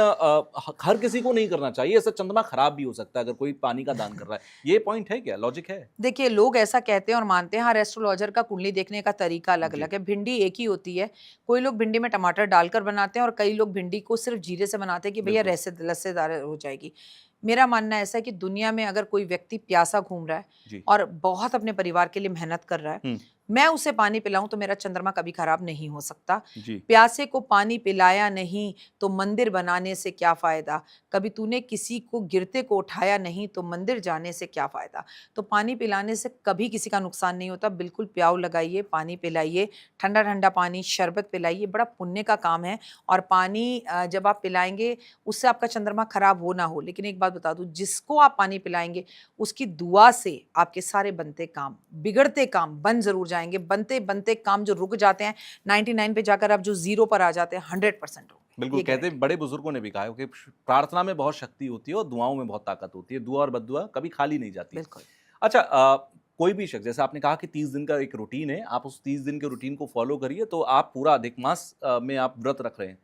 हर किसी को नहीं करना चाहिए। ऐसा चंद्रमा खराब भी हो सकता है अगर कोई पानी का दान कर रहा है। ये पॉइंट है क्या, लॉजिक है? देखिए, लोग ऐसा कहते हैं और मानते हैं। हर एस्ट्रोलॉजर का कुंडली देखने का तरीका अलग जी। अलग है। भिंडी एक ही होती है। कोई लोग भिंडी में टमाटर डालकर बनाते हैं और कई लोग भिंडी को सिर्फ जीरे से बनाते हैं कि भैया बिल्कुल। लस्सेदार हो जाएगी। मेरा मानना ऐसा है कि दुनिया में अगर कोई व्यक्ति प्यासा घूम रहा है जी। और बहुत अपने परिवार के लिए मेहनत कर रहा है, मैं उसे पानी पिलाऊं तो मेरा चंद्रमा कभी खराब नहीं हो सकता। जी। प्यासे को पानी पिलाया नहीं तो मंदिर बनाने से क्या फायदा? कभी तूने किसी को गिरते को उठाया नहीं तो मंदिर जाने से क्या फायदा? तो पानी पिलाने से कभी किसी का नुकसान नहीं होता। बिल्कुल प्याऊ लगाइए, पानी पिलाइए, ठंडा ठंडा पानी, शरबत पिलाइए, बड़ा पुण्य का काम है। और पानी जब आप पिलाएंगे उससे आपका चंद्रमा खराब हो ना हो, लेकिन एक बात बता दूं, जिसको आप पानी पिलाएंगे उसकी दुआ से आपके सारे बनते काम, बिगड़ते काम बन जरूर जाएंगे। बनते बनते काम जो रुक जाते हैं 99 पे जाकर आप जो 0 पर आ जाते हैं 100% होंगे। बिल्कुल, ये कहते गारंटी। हैं, बड़े बुजुर्गों ने भी कहा है कि प्रार्थना में बहुत शक्ति होती है और दुआओं में बहुत ताकत होती है। दुआ और बद्दुआ कभी खाली नहीं जाती। बिल्कुल। अच्छा, कोई भी शख्स, जैसे आपने कहा कि 30 दिन का एक रूटीन है, आप उस 30 दिन के रूटीन को फॉलो करिए तो आप पूरा अधिक मास में आप व्रत रख रहे हैं।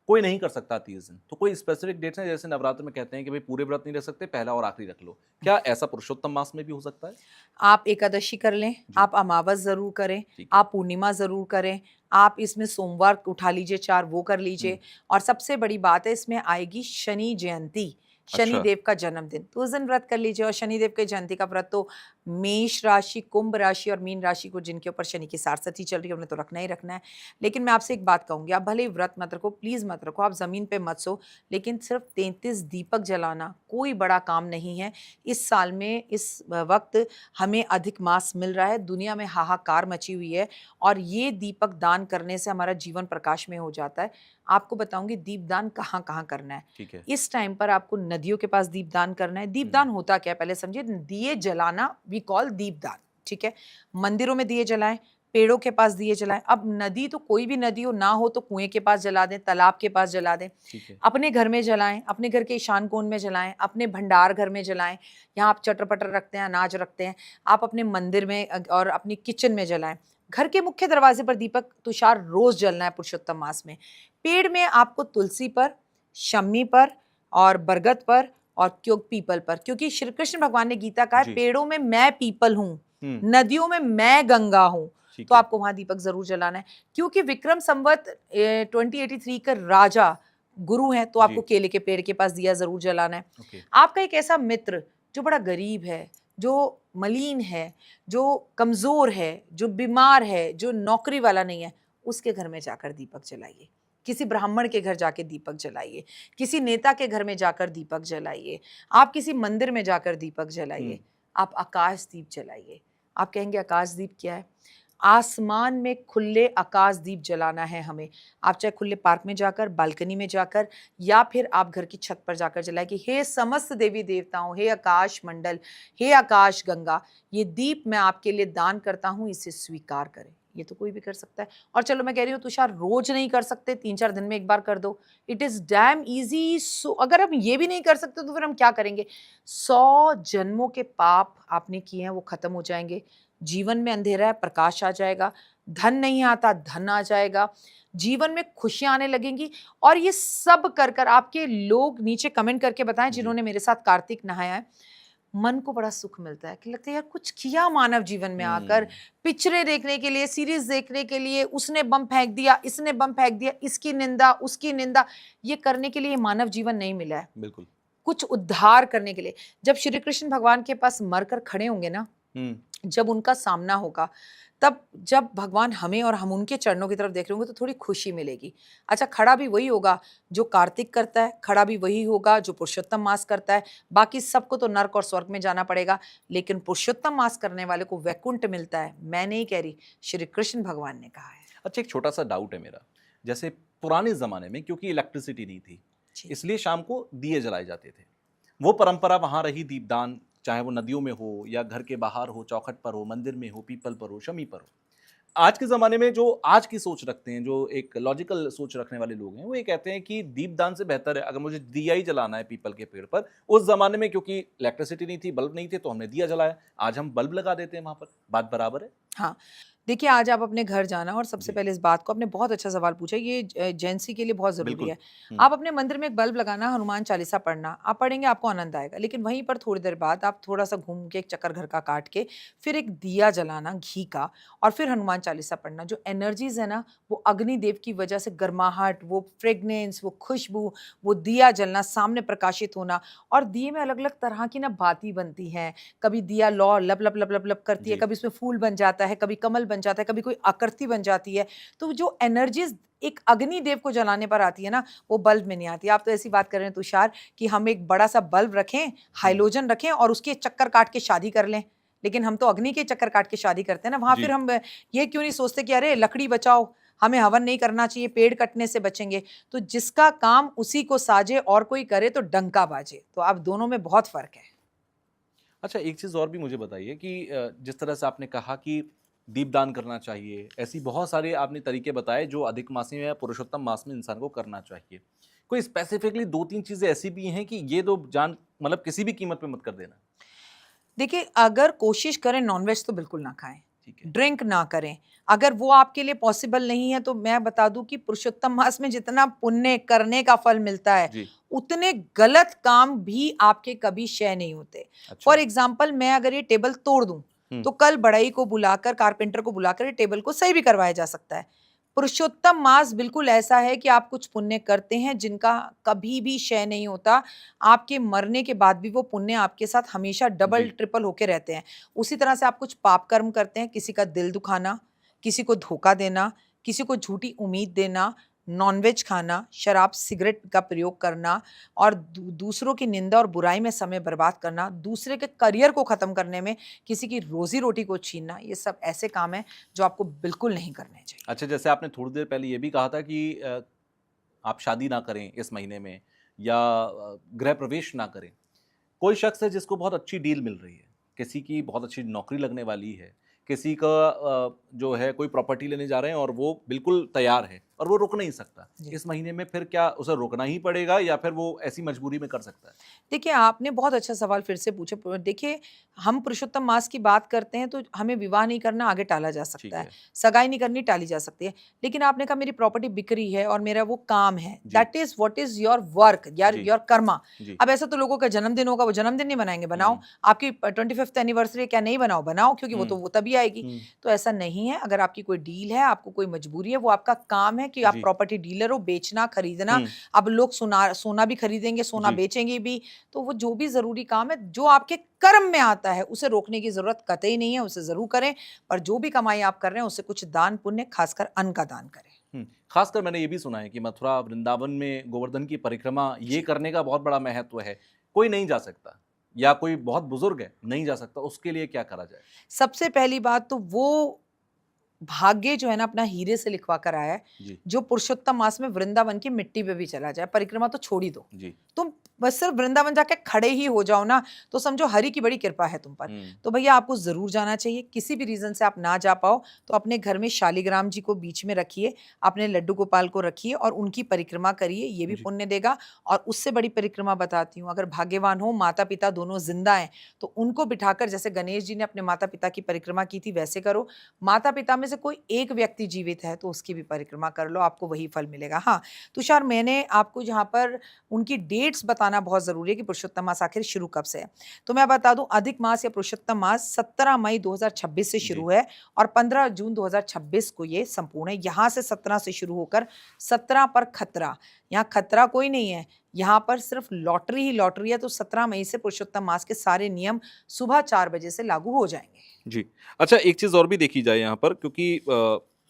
कोई नहीं कर सकता 30 दिन, तो कोई स्पेसिफिक डेट्स हैं? जैसे नवरात्र में कहते हैं कि भाई पूरे व्रत नहीं रख सकते, पहला और आखिरी रख लो। क्या ऐसा पुरुषोत्तम मास में भी हो सकता है? आप एकादशी कर लें, जी। आप अमावस जरूर करें, ठीक है। आप पूर्णिमा जरूर करें, आप इसमें सोमवार उठा लीजिए 4, वो कर लीजिए। और सबसे बड़ी बात है, इसमें आएगी शनि जयंती। अच्छा। शनिदेव का जन्मदिन, तो उस दिन व्रत कर लीजिए। और शनिदेव के जयंती का व्रत तो मेष राशि, कुंभ राशि और मीन राशि को जिनके ऊपर शनि की सारसती चल रही है उन्हें तो रखना ही रखना है। लेकिन मैं आपसे एक बात कहूंगी, आप भले ही व्रत मत रखो, प्लीज मत रखो, आप जमीन पे मत सो, लेकिन सिर्फ 33 दीपक जलाना कोई बड़ा काम नहीं है। इस साल में इस वक्त हमें अधिक मास मिल रहा है, दुनिया में हाहाकार मची हुई है, और ये दीपक दान करने से हमारा जीवन प्रकाश में हो जाता है। आपको बताऊंगी दीपदान कहाँ कहाँ करना है। ठीक है। इस टाइम पर आपको नदियों के पास दीपदान करना है। दीपदान होता क्या है पहले समझिए। दिए जलाना वी कॉल दीपदान, ठीक है। मंदिरों में दिए जलाएं, पेड़ों के पास दिए जलाएं। अब नदी तो कोई भी नदी हो, ना हो तो कुएं के पास जला दें, तालाब के पास जला दें, ठीक है। अपने घर में जलाएं, अपने घर के ईशान कोण में जलाएं, अपने भंडार घर में जलाएं, यहाँ आप चटर पटर रखते हैं, अनाज रखते हैं, आप अपने मंदिर में और अपनी किचन में जलाएं। घर के मुख्य दरवाजे पर दीपक तुषार रोज जलना है पुरुषोत्तम मास में। पेड़ में आपको तुलसी पर, शमी पर और बरगद पर और पीपल पर, क्योंकि श्री कृष्ण भगवान ने गीता कहा है जी। पेड़ों में मैं पीपल हूँ, हम्म। नदियों में मैं गंगा हूँ, ठीक तो है। आपको वहां दीपक जरूर जलाना है। क्योंकि विक्रम संवत 2083 का राजा गुरु हैं, तो आपको जी। केले के पेड़ के पास दिया जरूर जलाना है। ओके। आपका एक ऐसा मित्र जो बड़ा गरीब है, जो मलिन है, जो कमजोर है, जो बीमार है, जो नौकरी वाला नहीं है, उसके घर में जाकर दीपक जलाइए। किसी ब्राह्मण के घर जाके दीपक जलाइए, किसी नेता के घर में जाकर दीपक जलाइए, आप किसी मंदिर में जाकर दीपक जलाइए, आप आकाश दीप जलाइए। आप कहेंगे आकाश दीप क्या है? आसमान में खुले आकाश दीप जलाना है हमें। आप चाहे खुले पार्क में जाकर, बालकनी में जाकर, या फिर आप घर की छत पर जाकर जलाएं कि हे समस्त देवी देवताओं, हे आकाश मंडल, हे आकाश गंगा, ये दीप मैं आपके लिए दान करता हूं, इसे स्वीकार करें। ये तो कोई भी कर सकता है। और चलो मैं कह रही हूँ तुषार रोज नहीं कर सकते, 3-4 दिन में एक बार कर दो, इट इज डैम इजी। सो अगर हम ये भी नहीं कर सकते तो फिर हम क्या करेंगे? 100 जन्मों के पाप आपने किए हैं वो खत्म हो जाएंगे। जीवन में अंधेरा है, प्रकाश आ जाएगा। धन नहीं आता, धन आ जाएगा। जीवन में खुशियां आने लगेंगी। और ये सब कर कर आपके लोग नीचे कमेंट करके बताएं जी। जिन्होंने मेरे साथ कार्तिक नहाया है, मन को बड़ा सुख मिलता है कि लगता है यार कुछ किया मानव जीवन में आकर। पिक्चरें देखने के लिए, सीरीज देखने के लिए, उसने बम फेंक दिया, इसने बम फेंक दिया, इसकी निंदा, उसकी निंदा, ये करने के लिए मानव जीवन नहीं मिला है। बिल्कुल। कुछ उद्धार करने के लिए जब श्री कृष्ण भगवान के पास मरकर खड़े होंगे ना, जब उनका सामना होगा, तब जब भगवान हमें और हम उनके चरणों की तरफ देख रहे होंगे तो थोड़ी खुशी मिलेगी। अच्छा, खड़ा भी वही होगा जो कार्तिक करता है, खड़ा भी वही होगा जो पुरुषोत्तम मास करता है। बाकी सबको तो नर्क और स्वर्ग में जाना पड़ेगा, लेकिन पुरुषोत्तम मास करने वाले को वैकुंठ मिलता है। मैं नहीं कह रही, श्री कृष्ण भगवान ने कहा है। अच्छा, एक छोटा सा डाउट है मेरा। जैसे पुराने ज़माने में क्योंकि इलेक्ट्रिसिटी नहीं थी, इसलिए शाम को दिए जलाए जाते थे। वो परंपरा वहाँ रही, दीपदान, चाहे वो नदियों में हो या घर के बाहर हो, चौखट पर हो, मंदिर में हो, पीपल पर हो, शमी पर हो। आज के ज़माने में जो आज की सोच रखते हैं, जो एक लॉजिकल सोच रखने वाले लोग हैं, वो ये कहते हैं कि दीपदान से बेहतर है अगर मुझे दिया ही जलाना है पीपल के पेड़ पर। उस ज़माने में क्योंकि इलेक्ट्रिसिटी नहीं थी, बल्ब नहीं थे, तो हमने दिया जलाया। आज हम बल्ब लगा देते हैं वहाँ पर। बात बराबर है? हाँ, देखिए आज आप अपने घर जाना, और सबसे जी। पहले इस बात को, आपने बहुत अच्छा सवाल पूछा, ये जेंसी के लिए बहुत ज़रूरी बिल्कुल। है। आप अपने मंदिर में एक बल्ब लगाना, हनुमान चालीसा पढ़ना, आप पढ़ेंगे आपको आनंद आएगा। लेकिन वहीं पर थोड़ी देर बाद आप थोड़ा-सा घूम के एक चक्कर घर का काट के फिर एक दिया जलाना घी का, और फिर हनुमान चालीसा पढ़ना। जो एनर्जीज़ है ना, वो अग्निदेव की वजह से गर्माहट, वो फ्रेग्नेंस, वो खुशबू, वो दिया जलना, सामने प्रकाशित होना। और दिए में अलग-अलग तरह की ना बाती बनती हैं। कभी दिया लौ लब लब लब लब लब करती है, जी। कभी उसमें फूल बन जाता है, कभी कमल बन जाता है, कभी कोई आकृति बन जाती है। तो जो एनर्जीज एक अग्निदेव को जलाने पर आती है ना, वो बल्ब में नहीं आती। आप तो ऐसी बात कर रहे हैं तुषार कि हम एक बड़ा सा बल्ब रखें, हाइलोजन रखें और उसके चक्कर काट के शादी कर लें। लेकिन हम तो अग्नि के चक्कर काट के शादी करते हैं ना। वहां जी। फिर हम ये क्यों नहीं सोचते कि अरे लकड़ी बचाओ, हमें हवन नहीं करना चाहिए, पेड़ कटने से बचेंगे। तो जिसका काम उसी को साजे और कोई करे तो डंका बाजे। तो अब दोनों में बहुत फर्क है। अच्छा, एक चीज़ और भी मुझे बताइए कि जिस तरह से आपने कहा कि दीपदान करना चाहिए, ऐसी बहुत सारे आपने तरीके बताए जो अधिक मासी में या पुरुषोत्तम मास में इंसान को करना चाहिए। कोई स्पेसिफिकली 2-3 चीज़ें ऐसी भी हैं कि ये तो जान मतलब किसी भी कीमत पे मत कर देना? देखिए, अगर कोशिश करें नॉनवेज तो बिल्कुल ना खाएं, ठीक है। ड्रिंक ना करें। अगर वो आपके लिए पॉसिबल नहीं है तो मैं बता दूं कि पुरुषोत्तम मास में जितना पुण्य करने का फल मिलता है, जी। उतने गलत काम भी आपके कभी क्षय नहीं होते। अच्छा। फॉर एग्जाम्पल, मैं अगर ये टेबल तोड़ दूं तो कल बढ़ई को बुलाकर, कारपेंटर को बुलाकर ये टेबल को सही भी करवाया जा सकता है। पुरुषोत्तम मास बिल्कुल ऐसा है कि आप कुछ पुण्य करते हैं जिनका कभी भी क्षय नहीं होता। आपके मरने के बाद भी वो पुण्य आपके साथ हमेशा डबल जी। ट्रिपल होके रहते हैं। उसी तरह से आप कुछ पाप कर्म करते हैं, किसी का दिल दुखाना, किसी को धोखा देना, किसी को झूठी उम्मीद देना, नॉनवेज खाना, शराब सिगरेट का प्रयोग करना और दूसरों की निंदा और बुराई में समय बर्बाद करना, दूसरे के करियर को ख़त्म करने में किसी की रोज़ी रोटी को छीनना, ये सब ऐसे काम हैं जो आपको बिल्कुल नहीं करने चाहिए। अच्छा, जैसे आपने थोड़ी देर पहले ये भी कहा था कि आप शादी ना करें इस महीने में या गृह प्रवेश ना करें। कोई शख्स है जिसको बहुत अच्छी डील मिल रही है, किसी की बहुत अच्छी नौकरी लगने वाली है, किसी का जो है कोई प्रॉपर्टी लेने जा रहे हैं और वो बिल्कुल तैयार है और वो रुक नहीं सकता। जी। इस महीने में फिर क्या उसे रुकना ही पड़ेगा या फिर वो ऐसी मजबूरी में कर सकता है? देखिए, आपने बहुत अच्छा सवाल फिर से पूछा। देखिए, हम पुरुषोत्तम मास की बात करते हैं तो हमें विवाह नहीं करना, आगे टाला जा सकता ठीक है। है। सगाई नहीं करनी, टाली जा सकती है। लेकिन आपने कहा मेरी प्रॉपर्टी बिक रही है और मेरा वो काम है। जी। That is what is your work जी। योर कर्मा। जी। अब ऐसा तो लोगों का जन्मदिन होगा, वो जन्मदिन नहीं मनाएँगे, बनाओ। आपकी 25th एनिवर्सरी है, क्या नहीं बनाओ? बनाओ, क्योंकि वो हुँ, तो वो तभी आएगी। हुँ। तो ऐसा नहीं है, अगर आपकी कोई डील है, आपको कोई मजबूरी है, वो आपका काम है कि आप जी। प्रॉपर्टी डीलर हो, बेचना, खरीदना। हुँ। अब लोग सोना भी खरीदेंगे, सोना जी। बेचेंगे भी। तो वो जो भी ज़रूरी काम है, जो आपके कर्म में आता है, उसे रोकने की ज़रूरत कतई नहीं है, उसे ज़रूर करें। पर जो भी कमाई आप कर रहे हैं, उससे कुछ दान पुण्य, खासकर अन्न का दान करें। हुँ। ख़ासकर मैंने ये भी सुना है कि मथुरा, वृंदावन में गोवर्धन की परिक्रमा ये जी। करने का बहुत बड़ा महत्व है। कोई नहीं जा सकता या कोई बहुत बुज़ुर्ग है, नहीं जा सकता, उसके लिए क्या करा जाए? सबसे पहली बात तो वो भाग्य जो है ना अपना हीरे से लिखवा कर आया है, जी। जो पुरुषोत्तम मास में वृंदावन की मिट्टी पे भी चला जाए, परिक्रमा तो छोड़ ही दो। जी। तुम बस सिर्फ वृंदावन जाके खड़े ही हो जाओ ना, तो समझो हरि की बड़ी कृपा है तुम पर। हुँ। तो भैया आपको ज़रूर जाना चाहिए, किसी भी रीज़न से आप ना जा पाओ, तो अपने घर में शालिग्राम जी को बीच में रखिए, अपने लड्डू गोपाल को रखिए और उनकी परिक्रमा करिए, ये भी जी। पुण्य देगा। और उससे बड़ी परिक्रमा बताती हूँ, अगर भाग्यवान हो, माता-पिता दोनों ज़िंदा हैं, तो उनको बिठाकर जैसे गणेश जी ने अपने माता-पिता की परिक्रमा की थी, वैसे करो। माता-पिता में से कोई एक व्यक्ति जीवित है, तो उसकी भी परिक्रमा कर लो, आपको वही फल मिलेगा। हाँ, तुषार, मैंने आपको यहाँ पर उनकी डेट्स बताना बहुत ज़रूरी है कि पुरुषोत्तम मास आखिर शुरू कब से है। तो मैं बता दूँ, अधिक मास या पुरुषोत्तम मास 17 मई 2026 से जी। शुरू है और 15 जून 2026 को ये संपूर्ण है। यहाँ से 17 से शुरू होकर 17 पर खतरा। यहाँ खतरा कोई नहीं है, यहाँ पर सिर्फ लॉटरी ही लॉटरी है। तो 17 मई से पुरुषोत्तम मास के सारे नियम सुबह 4 बजे से लागू हो जाएँगे। जी। अच्छा, एक चीज़ और भी देखी जाए यहाँ पर क्योंकि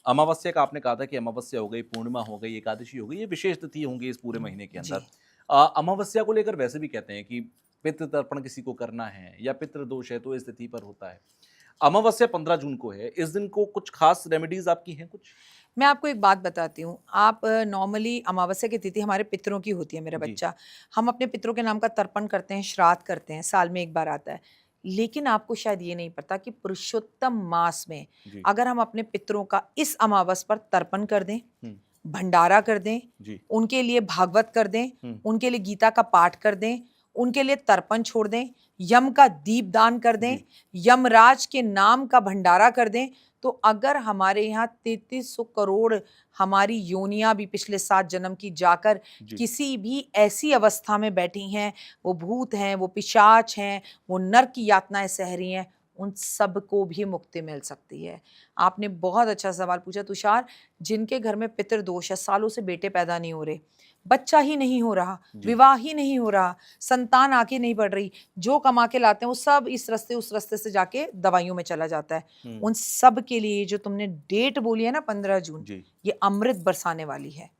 अमावस्या का आपने कहा था कि अमावस्या हो गई, पूर्णिमा हो गई, एकादशी हो गई, ये विशेष तिथि होंगी इस पूरे महीने के अंदर। जी। अमावस्या को लेकर वैसे भी कहते हैं कि पितृ तर्पण किसी को करना है या पितृ दोष है तो इस तिथि पर होता है। अमावस्या 15 जून को है, इस दिन को कुछ खास रेमेडीज़ आपकी हैं कुछ? मैं आपको एक बात बताती हूँ, आप नॉर्मली अमावस्या की तिथि हमारे पितरों की होती है मेरा जी। बच्चा। हम अपने पितरों के नाम का तर्पण करते हैं, श्राद्ध करते हैं, साल में 1 बार आता है। लेकिन आपको शायद ये नहीं पता कि पुरुषोत्तम मास में जी। अगर हम अपने पितरों का इस अमावस पर तर्पण कर दें, हुँ। भंडारा कर दें, जी। उनके लिए भागवत कर दें, हुँ। उनके लिए गीता का पाठ कर दें, उनके लिए तर्पण छोड़ दें, यम का दीपदान कर दें, जी। यमराज के नाम का भंडारा कर दें, तो अगर हमारे यहाँ 3300 करोड़ हमारी योनियाँ भी पिछले 7 जन्म की जाकर जी। किसी भी ऐसी अवस्था में बैठी हैं, वो भूत हैं, वो पिशाच हैं, वो नर्क की यातनाएँ सह रही हैं, उन सबको भी मुक्ति मिल सकती है। आपने बहुत अच्छा सवाल पूछा तुषार, जिनके घर में पितृदोष है, सालों से बेटे पैदा नहीं हो रहे, बच्चा ही नहीं हो रहा, जी। विवाह ही नहीं हो रहा, संतान आगे नहीं बढ़ रही, जो कमा के लाते हैं वो सब इस रास्ते उस रास्ते से जाके दवाइयों में चला जाता है। हुँ। उन सब के लिए जो तुमने डेट बोली है ना 15 जून, जी। ये अमृत बरसाने वाली है।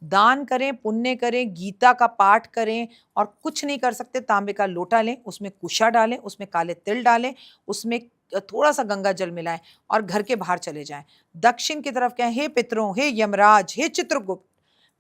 दान करें, पुण्य करें, गीता का पाठ करें और कुछ नहीं कर सकते, तांबे का लोटा लें, उसमें कुशा डालें, उसमें काले तिल डालें, उसमें थोड़ा-सा गंगा जल मिलाएँ और घर के बाहर चले जाएँ। दक्षिण की तरफ कहें, हे पितरों, हे यमराज, हे चित्रगुप्त,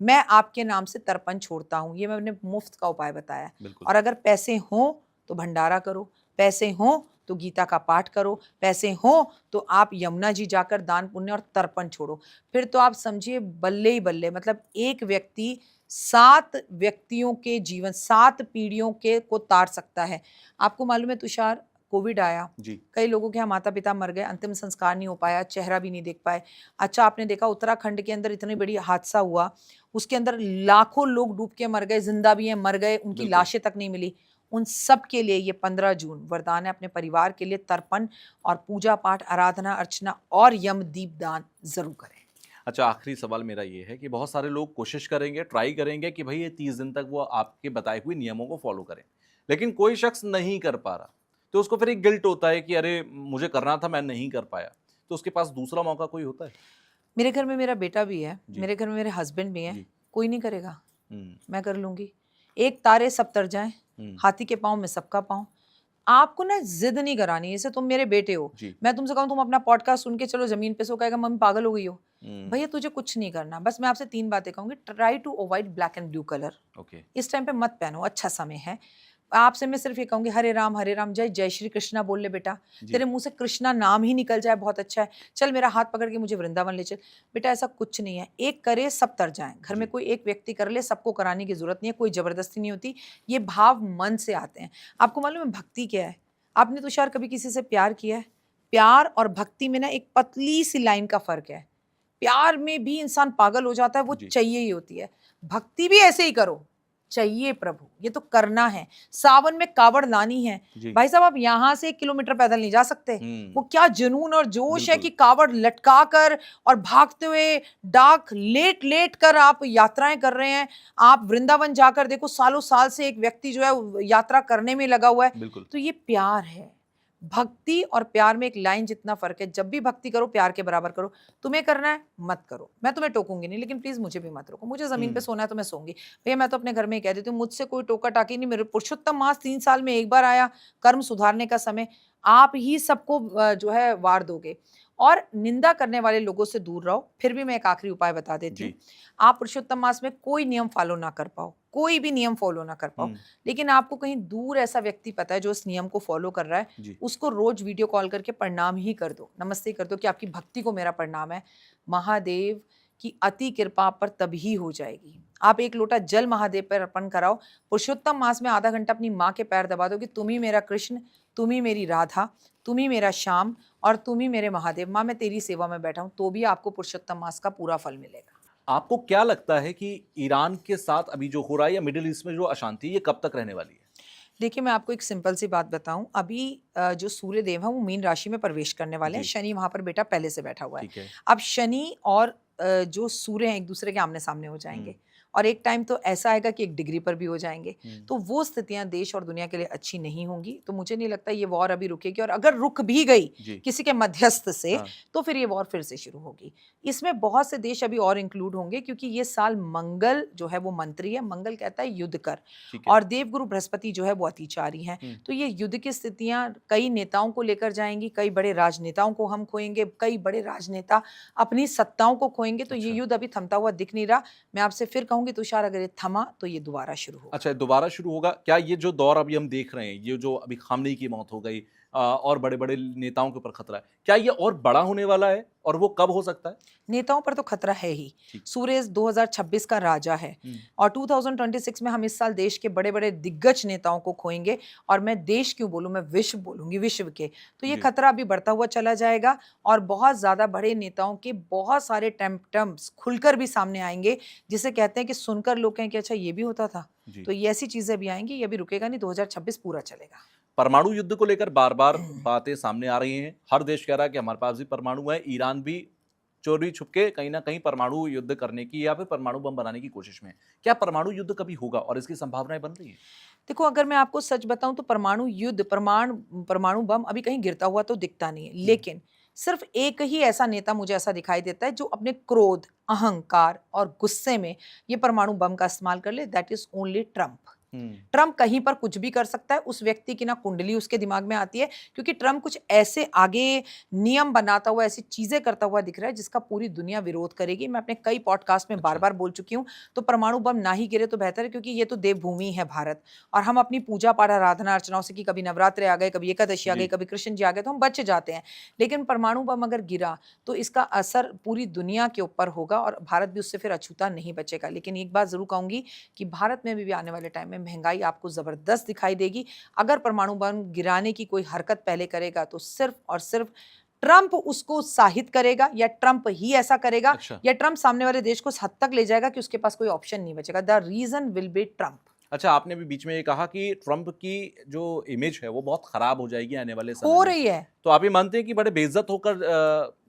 मैं आपके नाम से तर्पण छोड़ता हूँ। ये मैंने मुफ्त का उपाय बताया है। बिल्कुल। और अगर पैसे हों तो भंडारा करो, पैसे हों तो गीता का पाठ करो, पैसे हों तो आप यमुना जी जाकर दान पुण्य और तर्पण छोड़ो। फिर तो आप समझिए बल्ले ही बल्ले, मतलब एक व्यक्ति 7 व्यक्तियों के जीवन, 7 पीढ़ियों के को तार सकता है। आपको मालूम है तुषार, कोविड आया, जी। कई लोगों के यहाँ माता-पिता मर गए, अंतिम संस्कार नहीं हो पाया, चेहरा भी नहीं देख पाए। अच्छा, आपने देखा उत्तराखंड के अंदर इतनी बड़ी हादसा हुआ, उसके अंदर लाखों लोग डूब के मर गए, ज़िंदा भी हैं, मर गए, उनकी बिल्कुल। लाशें तक नहीं मिली। उन सब के लिए ये 15 जून वरदान है, अपने परिवार के लिए तर्पण और पूजा-पाठ, आराधना, अर्चना और यम दीपदान ज़रूर करें। अच्छा, आखिरी सवाल मेरा ये है कि बहुत सारे लोग कोशिश करेंगे, ट्राई करेंगे कि भाई ये 30 दिन तक वो आपके बताए हुए नियमों को फॉलो करें, लेकिन कोई शख्स नहीं कर पा रहा, तो उसको फिर एक गिल्ट होता है कि अरे मुझे करना था, मैं नहीं कर पाया। तो उसके पास दूसरा मौका कोई होता है? मेरे घर में मेरा बेटा भी है, जी। मेरे घर में मेरे हस्बैंड भी हैं, जी। कोई नहीं करेगा, हुँ, मैं कर लूँगी। एक तारे सब तर जाएँ, हुँ, हाथी के पाँव में सबका पाँव। आपको ना ज़िद नहीं करानी है, जैसे तुम मेरे बेटे हो, जी। मैं तुमसे कहूँ तुम अपना पॉडकास्ट सुन के चलो ज़मीन पे सो, कहेगा मम्मी पागल हो गई हो। हुँ, भैया तुझे कुछ नहीं करना, बस मैं आपसे 3 बातें कहूँगी, try to avoid black and blue colour. Okay. इस टाइम पे मत पहनो, अच्छा समय है। आपसे मैं सिर्फ ये कहूँगी हरे राम जय जय श्री कृष्णा बोल ले बेटा, जी। तेरे मुँह से कृष्णा नाम ही निकल जाए बहुत अच्छा है। चल मेरा हाथ पकड़ के मुझे वृंदावन ले चल। बेटा ऐसा कुछ नहीं है, एक करे सब तर जाएँ। घर में जी। कोई एक व्यक्ति कर ले, सबको कराने की ज़रूरत नहीं है, कोई ज़बरदस्ती नहीं होती। ये भाव मन से आते हैं। आपको मालूम है भक्ति क्या है? आपने तुषार कभी किसी से प्यार किया है? प्यार और भक्ति में ना एक पतली-सी लाइन का फ़र्क है। प्यार में भी इंसान पागल हो जाता है, वो जी। चाहिए ही होती है। भक्ति भी ऐसे ही करो, चाहिए प्रभु, ये तो करना है। सावन में कावड़ लानी है। जी। भाई साहब आप यहाँ से 1 किलोमीटर पैदल नहीं जा सकते। वो हुँ, क्या जुनून और जोश है बिल्कुल। कि कावड़ लटका कर और भागते हुए डाक लेट-लेट कर आप यात्राएँ कर रहे हैं। आप वृंदावन जाकर देखो सालों साल से एक व्यक्ति जो है वो यात्रा करने में लगा हुआ है। बिल्कुल। तो ये प्यार है। भक्ति और प्यार में एक लाइन जितना फ़र्क है। जब भी भक्ति करो प्यार के बराबर करो। तुम्हें करना है मत करो। मैं तुम्हें टोकूँगी नहीं, लेकिन प्लीज़ मुझे भी मत रोको। मुझे ज़मीन पे हुँ, सोना है तो मैं सोऊँगी। भैया मैं तो अपने घर में ही कह देती हूँ, मुझसे कोई टोका-टाकी नहीं। मेरे पुरुषोत्तम मास 3 साल में 1 बार आया, कर्म सुधारने का समय। आप ही सबको जो है वार दोगे। और निंदा करने वाले लोगों से दूर रहो। फिर भी मैं एक आखिरी उपाय बता देती हूँ। जी। आप पुरुषोत्तम मास में कोई नियम फ़ॉलो ना कर पाओ, कोई भी नियम फ़ॉलो ना कर पाओ, हुँ, लेकिन आपको कहीं दूर ऐसा व्यक्ति पता है जो इस नियम को फ़ॉलो कर रहा है, जी। उसको रोज़ वीडियो कॉल करके प्रणाम ही कर दो, नमस्ते कर दो कि आपकी भक्ति को मेरा प्रणाम है। महादेव की अति कृपा आप पर तभी हो जाएगी। आप 1 लोटा जल महादेव पर अर्पण कराओ। पुरुषोत्तम मास में आधा घंटा अपनी माँ के पैर दबा दो कि तुम ही मेरा कृष्ण, तुम ही मेरी राधा, तुम ही मेरा श्याम और तुम ही मेरे महादेव। माँ मैं तेरी सेवा में बैठा हूँ, तो भी आपको पुरुषोत्तम मास का पूरा फल मिलेगा। आपको क्या लगता है कि ईरान के साथ अभी जो हो रहा है या मिडल ईस्ट में जो अशांति है, ये कब तक रहने वाली है? देखिए, मैं आपको एक सिंपल सी बात बताऊँ, अभी जो सूर्य देव हैं वो मीन राशि में प्रवेश करने वाले हैं, जी। शनि वहाँ पर बेटा पहले से बैठा हुआ है। ठीक है। अब शनि और जो सूर्य हैं एक-दूसरे के आमने-सामने हो जाएँगे हुँ, और एक टाइम तो ऐसा आएगा कि 1 डिग्री पर भी हो जाएँगे। हुँ, तो वो स्थितियाँ देश और दुनिया के लिए अच्छी नहीं होंगी, तो मुझे नहीं लगता ये वॉर अभी रुकेगी और अगर रुक भी गई जी। किसी के मध्यस्थ से, हाँ, तो फिर ये वॉर फिर से शुरू होगी। इसमें बहुत से देश अभी और इंक्लूड होंगे क्योंकि ये साल मंगल जो है वो मंत्री है, मंगल कहता है युद्ध कर ठीक है। और देवगुरु बृहस्पति जो है वो अतिचारी हैं। हुँ, तो ये युद्ध की स्थितियाँ कई नेताओं को लेकर जाएँगी, कई बड़े राजनेताओं को हम खोएँगे, कई बड़े राजनेता अपनी सत्ताओं को खोएँगे, तो ये अच्छा। युद्ध अभी थमता हुआ दिख नहीं रहा। मैं आपसे फिर कहूँगी तुषार अगर ये थमा तो ये दोबारा शुरू होगा। अच्छा, दोबारा शुरू होगा। क्या ये जो दौर अभी हम देख रहे हैं, ये जो अभी खामनेई की मौत हो गई और बड़े-बड़े नेताओं के ऊपर खतरा है, क्या ये और बड़ा होने वाला है और वो कब हो सकता है? नेताओं पर तो खतरा है ही। ठीक। सूर्य 2026 का राजा है हुँ, और 2026 में हम इस साल देश के बड़े-बड़े दिग्गज नेताओं को खोएँगे और मैं देश क्यों बोलूँ, मैं विश्व बोलूँगी, विश्व के। तो ये जी। खतरा अभी बढ़ता हुआ चला जाएगा और बहुत ज़्यादा बड़े नेताओं के बहुत सारे टेम्पटम्स खुलकर भी सामने आएँगे, जिसे कहते हैं कि सुनकर लोग कहें कि अच्छा ये भी होता था। जी। तो ये ऐसी चीज़ें भी आएँगी, ये अभी रुकेगा नहीं, 2026 पूरा चलेगा। परमाणु युद्ध को लेकर बार-बार बातें सामने आ रही हैं। हर देश कह रहा है कि हमारे पास भी परमाणु है। ईरान भी चोरी-छुपके कहीं न कहीं परमाणु युद्ध करने की या फिर परमाणु बम बनाने की कोशिश में है। क्या परमाणु युद्ध कभी होगा और इसकी संभावनाएँ बन रही हैं? देखो अगर मैं आपको सच बताऊं तो परमाणु युद्ध परमाणु बम अभी कहीं गिरता हुआ तो दिखता नहीं है, हुँ, लेकिन सिर्फ एक ही ऐसा नेता मुझे ऐसा दिखाई देता है जो अपने क्रोध, अहंकार और गुस्से में ये परमाणु बम का इस्तेमाल कर ले, that is only Trump. Hmm, Trump कहीं पर कुछ भी कर सकता है, उस व्यक्ति की ना कुंडली उसके दिमाग में आती है क्योंकि ट्रम्प कुछ ऐसे आगे नियम बनाता हुआ, ऐसी चीजें करता हुआ दिख रहा है जिसका पूरी दुनिया विरोध करेगी। मैं अपने कई पॉडकास्ट में अच्छा। बार-बार बोल चुकी हूँ, तो परमाणु बम ना ही गिरे तो बेहतर है क्योंकि ये तो देवभूमि है भारत और हम अपनी पूजा-पाठ, आराधना-अर्चनाओं से कि कभी नवरात्रे आ गए, कभी एकादशी आ गई, जी, कभी कृष्ण जी आ गए, तो हम बच जाते हैं। लेकिन परमाणु बम अगर गिरा, तो इसका असर पूरी दुनिया के ऊपर होगा और भारत भी उससे फिर अछूता नहीं बचेगा। लेकिन एक बात ज़रूर कहूँगी कि भारत में भी आने वाले टाइम में महँगाई आपको ज़बरदस्त दिखाई देगी। अगर परमाणु बम गिराने की कोई हरकत पहले करेगा तो सिर्फ़ और सिर्फ़ ट्रम्प उसको उत्साहित करेगा या ट्रम्प ही ऐसा करेगा अच्छा। या ट्रम्प सामने वाले देश को इस हद तक ले जाएगा कि उसके पास कोई ऑप्शन नहीं बचेगा। The reason will be Trump. अच्छा, आपने भी बीच में ये कहा कि ट्रंप की जो इमेज है वो बहुत खराब हो जाएगी आने वाले समय हो में। रही है। तो आप ये मानते हैं कि बड़े बेइज्जत होकर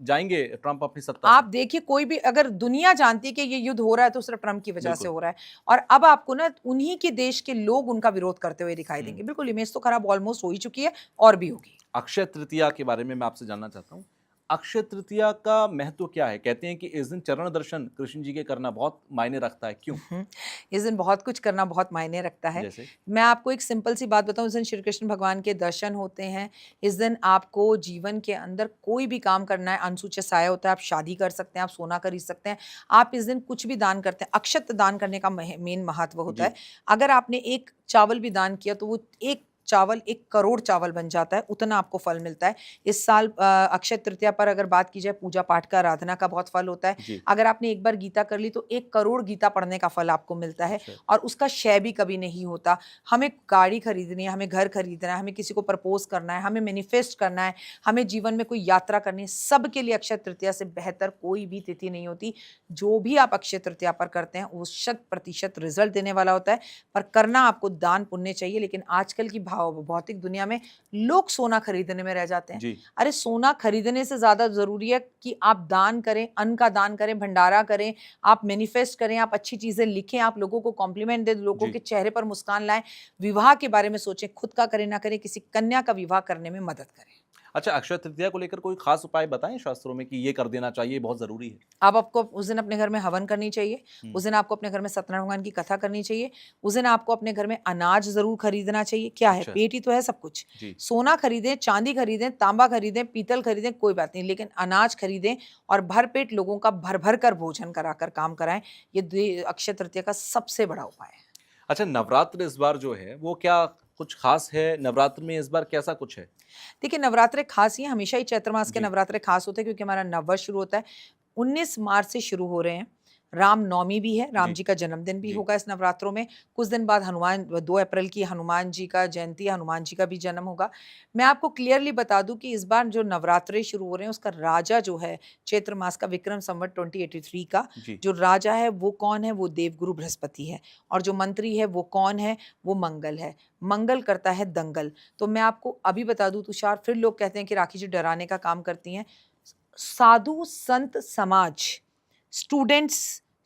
जाएंगे ट्रंप अपनी सत्ता से? आप देखिए, कोई भी अगर दुनिया जानती है कि ये युद्ध हो रहा है तो सिर्फ ट्रंप की वजह से बिल्कुल। हो रहा है, और अब आपको ना उन्हीं के देश के लोग उनका विरोध करते हुए दिखाई हुँ। देंगे। बिल्कुल, इमेज तो खराब ऑलमोस्ट हो ही चुकी है और भी होगी। अक्षय तृतीया के बारे में मैं आपसे जानना चाहता हूँ। अक्षय तृतीया का महत्व क्या है? कहते हैं कि इस दिन चरण दर्शन कृष्ण जी के करना बहुत मायने रखता है, क्यों? हुँ, इस दिन बहुत कुछ करना बहुत मायने रखता है। जैसे? मैं आपको एक सिंपल सी बात बताऊँ, इस दिन श्री कृष्ण भगवान के दर्शन होते हैं। इस दिन आपको जीवन के अंदर कोई भी काम करना है, अनसुचे साया होता है, आप शादी कर सकते हैं, आप सोना खरीद सकते हैं। आप इस दिन कुछ भी दान करते हैं, अक्षत दान करने का मेन महत्व होता जी। है। अगर आपने एक चावल भी दान किया तो वो एक चावल 1 करोड़ चावल बन जाता है, उतना आपको फल मिलता है। इस साल अक्षय तृतीया पर अगर बात की जाए, पूजा-पाठ का, आराधना का बहुत फल होता है। जी। अगर आपने एक बार गीता कर ली तो 1 करोड़ गीता पढ़ने का फल आपको मिलता है, अच्छा। और उसका क्षय भी कभी नहीं होता। हमें गाड़ी खरीदनी है, हमें घर खरीदना है, हमें किसी को प्रपोज़ करना है, हमें मैनिफेस्ट करना है, हमें जीवन में कोई यात्रा करनी है, सबके लिए अक्षय तृतीया से बेहतर कोई भी तिथि नहीं होती। जो भी आप अक्षय तृतीया पर करते हैं, वो 100% रिज़ल्ट देने वाला होता है, पर करना आपको दान पुण्य चाहिए। लेकिन आजकल की भौतिक दुनिया में लोग सोना खरीदने में रह जाते हैं। जी। अरे, सोना खरीदने से ज़्यादा ज़रूरी है कि आप दान करें, अन्न का दान करें, भंडारा करें, आप मैनिफेस्ट करें, आप अच्छी चीज़ें लिखें, आप लोगों को कॉम्प्लीमेंट दें, लोगों जी। के चेहरे पर मुस्कान लाएँ, विवाह के बारे में सोचें, खुद का करें ना करें, किसी कन्या का विवाह करने में मदद करें। अच्छा, अक्षय तृतीया को लेकर कोई खास उपाय बताएँ शास्त्रों में कि ये कर देना चाहिए, बहुत ज़रूरी है? अब आपको उस दिन अपने घर में हवन करनी चाहिए, हुँ। उस दिन आपको अपने घर में सत्यनारायण भगवान की कथा करनी चाहिए, उस दिन आपको अपने घर में अनाज ज़रूर खरीदना चाहिए। क्या है, अच्छा। पेट ही तो है सब कुछ। जी। सोना खरीदें, चांदी खरीदें, तांबा खरीदें, पीतल खरीदें, कोई बात नहीं, लेकिन अनाज खरीदें और भरपेट लोगों का भर-भर कर भोजन कराकर काम कराएँ। ये अक्षय तृतीया का सबसे बड़ा उपाय है। अच्छा, नवरात्र इस बार जो है वो क्या कुछ खास है? नवरात्र में इस बार कैसा कुछ है? देखिए, नवरात्रे खास ही हैं, हमेशा ही चैत्र मास के जी। नवरात्रे खास होते हैं क्योंकि हमारा नववर्ष शुरू होता है। 19 मार्च से शुरू हो रहे हैं। रामनवमी भी है, राम जी। जी का जन्मदिन भी जी। होगा इस नवरात्रों में। कुछ दिन बाद 2 अप्रैल की हनुमान जी का जयंती है, हनुमान जी का भी जन्म होगा। मैं आपको क्लियरली बता दूँ कि इस बार जो नवरात्रे शुरू हो रहे हैं, उसका राजा जो है, चैत्र मास का विक्रम संवत 2083 का जी। जो राजा है, वो कौन है? वो देवगुरु बृहस्पति है, और जो मंत्री है, वो कौन है? वो मंगल है। मंगल करता है दंगल। तो मैं आपको अभी बता दूँ तुषार, फिर लोग कहते हैं कि राखी जी डराने का काम करती हैं। साधु, संत, समाज, स्टूडेंट्स,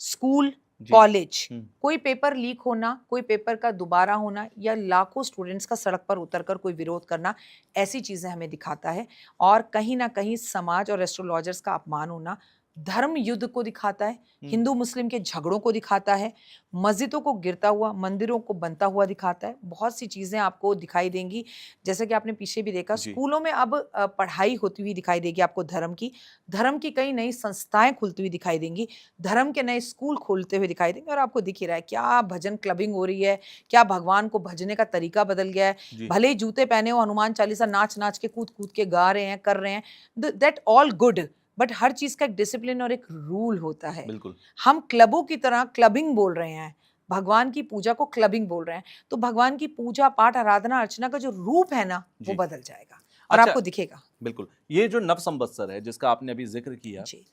स्कूल, जी। कॉलेज, हुँ। कोई पेपर लीक होना, कोई पेपर का दोबारा होना, या लाखों स्टूडेंट्स का सड़क पर उतरकर कोई विरोध करना, ऐसी चीज़ें हमें दिखाता है। और कहीं न कहीं समाज और एस्ट्रोलॉजर्स का अपमान होना, धर्म युद्ध को दिखाता है, हुँ। हिंदू-मुस्लिम के झगड़ों को दिखाता है, मस्जिदों को गिरता हुआ, मंदिरों को बनता हुआ दिखाता है। बहुत सी चीज़ें आपको दिखाई देंगी। जैसे कि आपने पीछे भी देखा, जी। स्कूलों में अब पढ़ाई होती हुई दिखाई देगी आपको धर्म की। धर्म की कई नई संस्थाएँ खुलती हुई दिखाई देंगी, धर्म के नए स्कूल खोलते हुए दिखाई देंगे, और आपको दिख ही रहा है, क्या भजन क्लबिंग हो रही है, क्या भगवान को भजने का तरीका बदल गया है। जी। भले ही जूते पहने हो, हनुमान चालीसा नाच-नाच के, कूद-कूद के गा रहे हैं, कर रहे हैं, the that all good, but हर चीज़ का एक डिसिप्लिन और एक रूल होता है। बिल्कुल। हम क्लबों की तरह क्लबिंग बोल रहे हैं, भगवान की पूजा को क्लबिंग बोल रहे हैं, तो भगवान की पूजा, पाठ, आराधना, अर्चना का जो रूप है ना, वो जी। बदल जाएगा और अच्छा, आपको दिखेगा। बिल्कुल। ये जो नव संवत्सर है जिसका आपने अभी ज़िक्र किया, जी।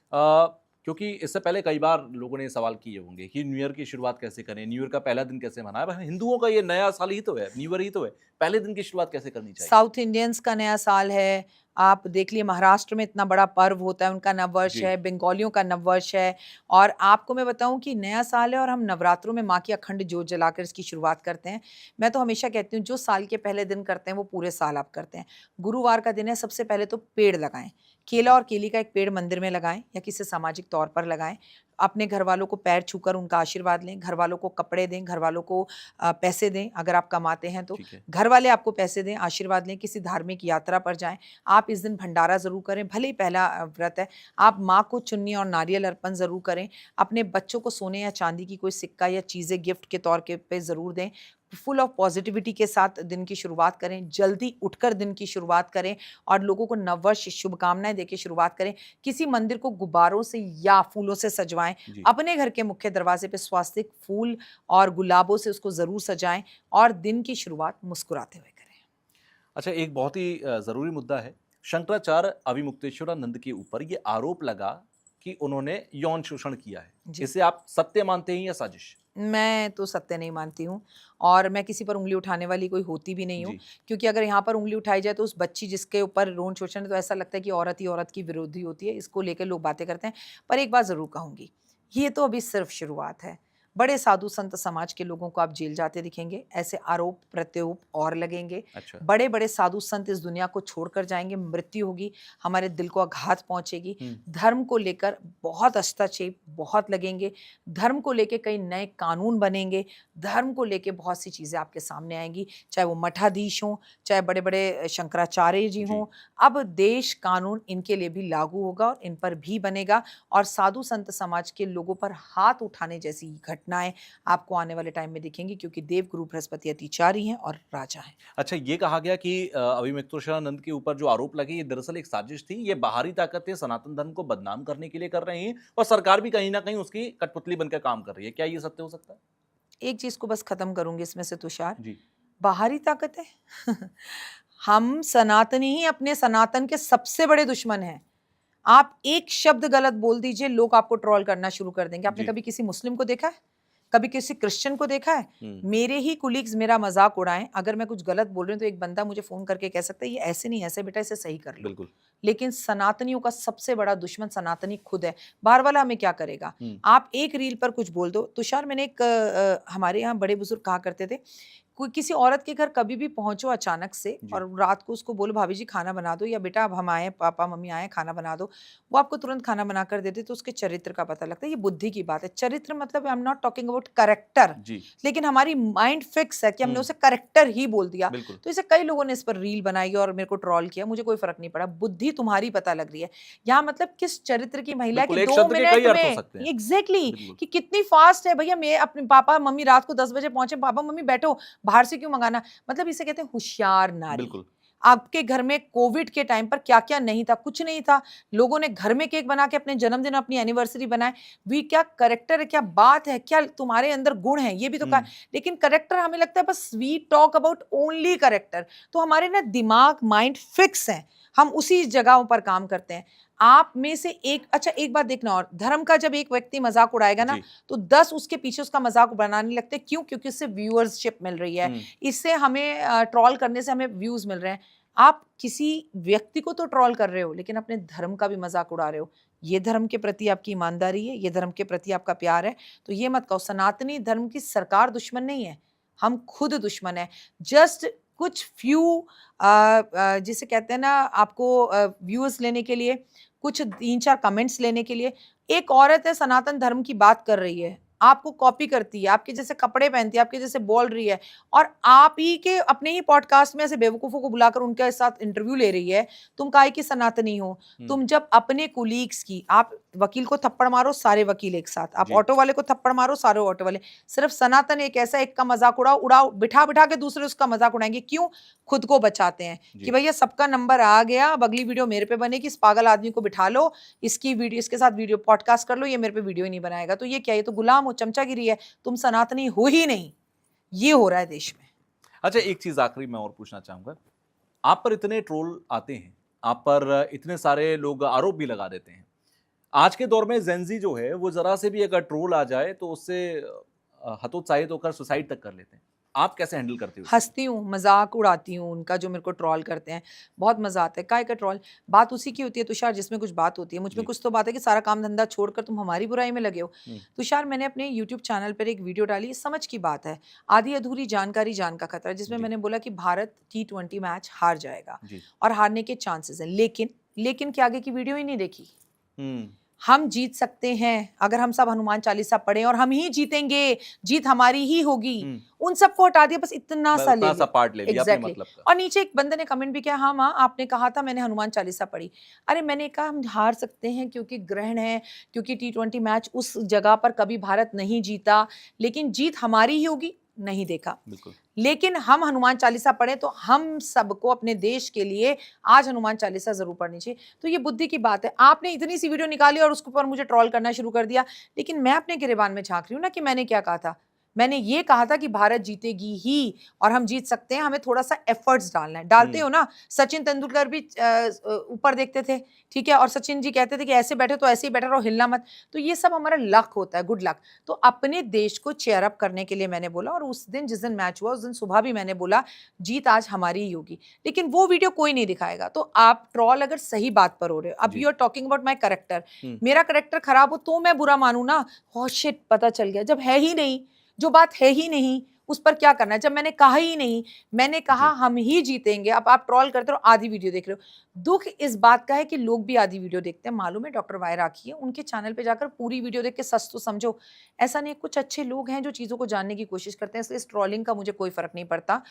क्योंकि इससे पहले कई बार लोगों ने सवाल किए होंगे कि न्यू ईयर की शुरुआत कैसे करें? न्यू ईयर का पहला दिन कैसे मनाएँ? अब हिंदुओं का ये नया साल ही तो है, न्यू ईयर ही तो है। पहले दिन की शुरुआत कैसे करनी चाहिए? साउथ इंडियंस का नया साल है। आप देख लिए, महाराष्ट्र में इतना बड़ा पर्व होता है, उनका नववर्ष जी। है, बंगालियों का नववर्ष है। और आपको मैं बताऊँ कि नया साल है और हम नवरात्रों में माँ की अखंड ज्योत जलाकर इसकी शुरुआत करते हैं। मैं तो हमेशा कहती हूँ, जो साल के पहले दिन करते हैं, वो पूरे साल आप करते हैं। गुरुवार का दिन है, सबसे पहले तो पेड़ लगाएँ। केला जी। और केली का एक पेड़ मंदिर में लगाएँ या किसी सामाजिक तौर पर लगाएँ। अपने घरवालों को पैर छूकर उनका आशीर्वाद लें, घरवालों को कपड़े दें, घरवालों को पैसे दें, अगर आप कमाते हैं तो। ठीक है। घर वाले आपको पैसे दें, आशीर्वाद लें, किसी धार्मिक यात्रा पर जाएँ। आप इस दिन भंडारा ज़रूर करें, भले ही पहला व्रत है। आप माँ को चुन्नी और नारियल अर्पण ज़रूर करें। अपने बच्चों को सोने या चांदी की कोई सिक्का या चीज़ें गिफ्ट के तौर के पे ज़रूर दें। फुल ऑफ पॉज़िटिविटी के साथ दिन की शुरुआत करें, जल्दी उठकर दिन की शुरुआत करें और लोगों को नववर्ष शुभकामनाएँ देके शुरुआत करें। किसी मंदिर को गुब्बारों से या फूलों से सजवाएँ। जी। अपने घर के मुख्य दरवाजे पे स्वास्तिक फूल और गुलाबों से उसको ज़रूर सजाएँ और दिन की शुरुआत मुस्कुराते हुए करें। अच्छा, एक बहुत ही ज़रूरी मुद्दा है। शंकराचार्य अविमुक्तेश्वरानंद के ऊपर ये आरोप लगा कि उन्होंने यौन शोषण किया है, जी। इसे आप सत्य मानते हैं या साजिश? मैं तो सत्य नहीं मानती हूँ और मैं किसी पर उंगली उठाने वाली कोई होती भी नहीं हूँ, जी। क्योंकि अगर यहाँ पर उंगली उठाई जाए तो उस बच्ची जिसके ऊपर यौन शोषण है तो ऐसा लगता है कि औरत ही औरत की विरोधी होती है। इसको लेकर लोग बातें करते हैं। पर एक बात ज़रूर कहूँगी, ये तो अभी सिर्फ शुरुआत है। बड़े साधु संत समाज के लोगों को आप जेल जाते दिखेंगे, ऐसे आरोप प्रत्यारोप और लगेंगे। अच्छा। बड़े बड़े साधु संत इस दुनिया को छोड़कर जाएंगे, मृत्यु होगी, हमारे दिल को आघात पहुंचेगी। धर्म को लेकर बहुत हस्तक्षेप बहुत लगेंगे, धर्म को लेकर कई नए कानून बनेंगे, धर्म को लेकर बहुत सी चीज़ें आपके सामने आएंगी, चाहे वो मठाधीश हों, चाहे बड़े बड़े शंकराचार्य जी हों। अब देश कानून इनके लिए भी लागू होगा और इन पर भी बनेगा, और साधु संत समाज के लोगों पर हाथ उठाने जैसी घटनाएं आपको आने वाले टाइम में दिखेंगी, क्योंकि देवगुरु बृहस्पति अतिचारी हैं और राजा हैं। अच्छा, ये कहा गया कि अभी मित्रोशानंद के ऊपर जो आरोप लगे ये दरअसल एक साजिश थी, ये बाहरी ताकतें सनातन धर्म को बदनाम करने के लिए कर रही हैं और सरकार भी कहीं ना कहीं उसकी कठपुतली बनकर काम कर रही है। क्या ये सत्य हो सकता है? एक चीज को बस खत्म करूंगी इसमें से तुषार, जी। बाहरी ताकत है हम सनातनी ही अपने सनातन के सबसे बड़े दुश्मन हैं। आप एक शब्द गलत बोल दीजिए, लोग आपको ट्रोल करना शुरू कर देंगे। आपने जी। कभी किसी मुस्लिम को देखा है? कभी किसी क्रिश्चियन को देखा है? हम्म। मेरे ही कुलीग्स मेरा मजाक उड़ाएं, अगर मैं कुछ गलत बोल रही हूँ तो एक बंदा मुझे फोन करके कह सकता है ये ऐसे नहीं, ऐसे बेटा इसे सही कर लो। बिल्कुल। लेकिन सनातनियों का सबसे बड़ा दुश्मन सनातनी खुद है। बाहर वाला हमें क्या करेगा? आप एक रील पर कुछ बोल दो। तुषार, मैंने एक हमारे यहाँ बड़े बुजुर्ग कहा करते थे, कोई किसी औरत के घर कभी भी पहुंचो अचानक से जी। और रात को उसको बोलो भाभी जी खाना बना दो, या बेटा अब हम आए, पापा मम्मी आए खाना बना दो, वो आपको तुरंत खाना बना कर देते, तो उसके चरित्र का पता लगता है। ये बुद्धि की बात है। चरित्र मतलब I am not talking about character, जी। लेकिन हमारी माइंड फिक्स है कि हमने उसे करेक्टर ही बोल दिया। बिल्कुल। तो इसे कई लोगों ने इस पर रील बनाई और मेरे को ट्रोल किया, मुझे कोई फर्क नहीं पड़ा। बुद्धि तुम्हारी पता लग रही है यहाँ, मतलब किस चरित्र की महिला बिल्कुल, की एक 2 शब्द के कई मिनट अर्थ हो में सकते हैं। एग्जैक्टली बिल्कुल। कि कितनी फास्ट है भैया। मैं अपने पापा मम्मी रात को 10 बजे पहुंचे, पापा मम्मी बैठो, बाहर से क्यों मंगाना? मतलब इसे कहते हैं होशियार नारी। बिल्कुल। आपके घर में कोविड के टाइम पर क्या क्या नहीं था? कुछ नहीं था। लोगों ने घर में केक बना के अपने जन्मदिन अपनी एनिवर्सरी बनाए। वी क्या करेक्टर है, क्या बात है, क्या तुम्हारे अंदर गुण है, ये भी तो कहा। लेकिन करेक्टर हमें लगता है बस we talk about only character. तो हमारे ना दिमाग माइंड फिक्स है, हम उसी जगहों पर काम करते हैं। आप में से एक, अच्छा एक बात देखना, और धर्म का जब एक व्यक्ति मजाक उड़ाएगा ना, तो 10 उसके पीछे उसका मजाक बनाने लगते हैं। क्यों? क्योंकि उससे व्यूअरशिप मिल रही है, इससे हमें ट्रोल करने से हमें व्यूज मिल रहे हैं। आप किसी व्यक्ति को तो ट्रोल कर रहे हो, लेकिन अपने धर्म का भी मजाक उड़ा रहे हो। ये धर्म के प्रति आपकी ईमानदारी है, ये धर्म के प्रति आपका प्यार है, तो ये मत कहो। सनातनी धर्म की सरकार दुश्मन नहीं है, हम खुद दुश्मन है। जस्ट कुछ फ्यू जिसे कहते हैं ना, आपको व्यूज लेने के लिए, कुछ 3-4 कमेंट्स लेने के लिए। एक औरत है सनातन धर्म की बात कर रही है, आपको कॉपी करती है, आपके जैसे कपड़े पहनती है, आपके जैसे बोल रही है, और आप ही के अपने ही पॉडकास्ट में ऐसे बेवकूफों को बुलाकर उनके साथ इंटरव्यू ले रही है। तुम काहे की सनातनी हो? तुम जब अपने कुलीग्स की, आप वकील को थप्पड़ मारो सारे वकील एक साथ, आप ऑटो वाले को थप्पड़ मारो सारे ऑटो वाले, सिर्फ सनातन एक ऐसा, एक का मजाक उड़ाओ, बिठा बिठा के दूसरे उसका मजाक उड़ाएंगे। क्यों? खुद को बचाते हैं कि भैया सबका नंबर आ गया, अब अगली वीडियो मेरे पे बनेगी, इस पागल आदमी को बिठा लो, इसकी वीडियो, इसके साथ वीडियो पॉडकास्ट कर लो, ये मेरे पे वीडियो ही नहीं बनाएगा। तो ये क्या? ये तो गुलाम हो, चमचागिरी है, तुम सनातनी हो ही नहीं। ये हो रहा है देश में। अच्छा, एक चीज आखिरी मैं और पूछना चाहूंगा, आप पर इतने ट्रोल आते हैं, आप पर इतने सारे लोग आरोप भी लगा देते हैं, आज के दौर में जेंजी जो है वो जरा से भी अगर ट्रोल आ जाए तो उससे हतोत्साहित होकर सुसाइड तक कर लेते हैं। आप कैसे हैंडल करते हो? हंसती हूँ, मजाक उड़ाती हूँ उनका, जो मेरे को ट्रोल करते हैं। बहुत मजा आता है। काय का ट्रोल? बात उसी की होती है तुषार जिसमें कुछ बात होती है। मुझ में कुछ तो बात है कि सारा काम धंधा छोड़कर तुम हमारी बुराई में लगे हो। तुषार, मैंने अपने यूट्यूब चैनल पर एक वीडियो डाली, समझ की बात है, आधी अधूरी जानकारी जान का खतरा, जिसमें मैंने बोला कि भारत T20 मैच हार जाएगा और हारने के चांसेस हैं। लेकिन क्या आगे की वीडियो ही नहीं देखी। हम जीत सकते हैं अगर हम सब हनुमान चालीसा पढ़ें, और हम ही जीतेंगे, जीत हमारी ही होगी। उन सबको हटा दिया, बस इतना सा ले लिया। एग्जैक्टली। और नीचे एक बंदे ने कमेंट भी किया, हाँ माँ आपने कहा था, मैंने हनुमान चालीसा पढ़ी। अरे मैंने कहा हम हार सकते हैं क्योंकि ग्रहण है, क्योंकि T20 मैच उस जगह पर कभी भारत नहीं जीता, लेकिन जीत हमारी ही होगी, नहीं देखा। लेकिन हम हनुमान चालीसा पढ़े तो हम सबको अपने देश के लिए आज हनुमान चालीसा जरूर पढ़नी चाहिए। तो ये बुद्धि की बात है। आपने इतनी सी वीडियो निकाली और उसके ऊपर मुझे ट्रोल करना शुरू कर दिया, लेकिन मैं अपने गिरेबान में झांक रही हूँ ना कि मैंने क्या कहा था। मैंने ये कहा था कि भारत जीतेगी ही और हम जीत सकते हैं, हमें थोड़ा सा एफर्ट्स डालना है। डालते हो ना, सचिन तेंदुलकर भी ऊपर देखते थे, ठीक है, और सचिन जी कहते थे कि ऐसे बैठे तो ऐसे ही बैठे रहो, हिलना मत। तो ये सब हमारा लक होता है, गुड लक। तो अपने देश को चेयर अप करने के लिए मैंने बोला, और उस दिन जिस दिन मैच हुआ उस दिन सुबह भी मैंने बोला जीत आज हमारी ही होगी। लेकिन वो वीडियो कोई नहीं दिखाएगा। तो आप ट्रॉल अगर सही बात पर हो रहे हो, अब you are talking about my character, मेरा करेक्टर खराब हो तो मैं बुरा मानू ना, ओह शिट पता चल गया। जब है ही नहीं, जो बात है ही नहीं, उस पर क्या करना है। जब मैंने कहा ही नहीं, मैंने कहा हम ही जीतेंगे, अब आप ट्रॉल करते हो, आधी वीडियो देख रहे हो। दुख इस बात का है कि लोग भी आधी वीडियो देखते हैं। मालूम है डॉक्टर वायरा की है, उनके चैनल पे जाकर पूरी वीडियो देख के सच तो समझो। ऐसा नहीं, कुछ अच्छे लोग हैं जो चीजों को जानने की कोशिश करते हैं, इसलिए इस ट्रॉलिंग का मुझे कोई फर्क नहीं पड़ता।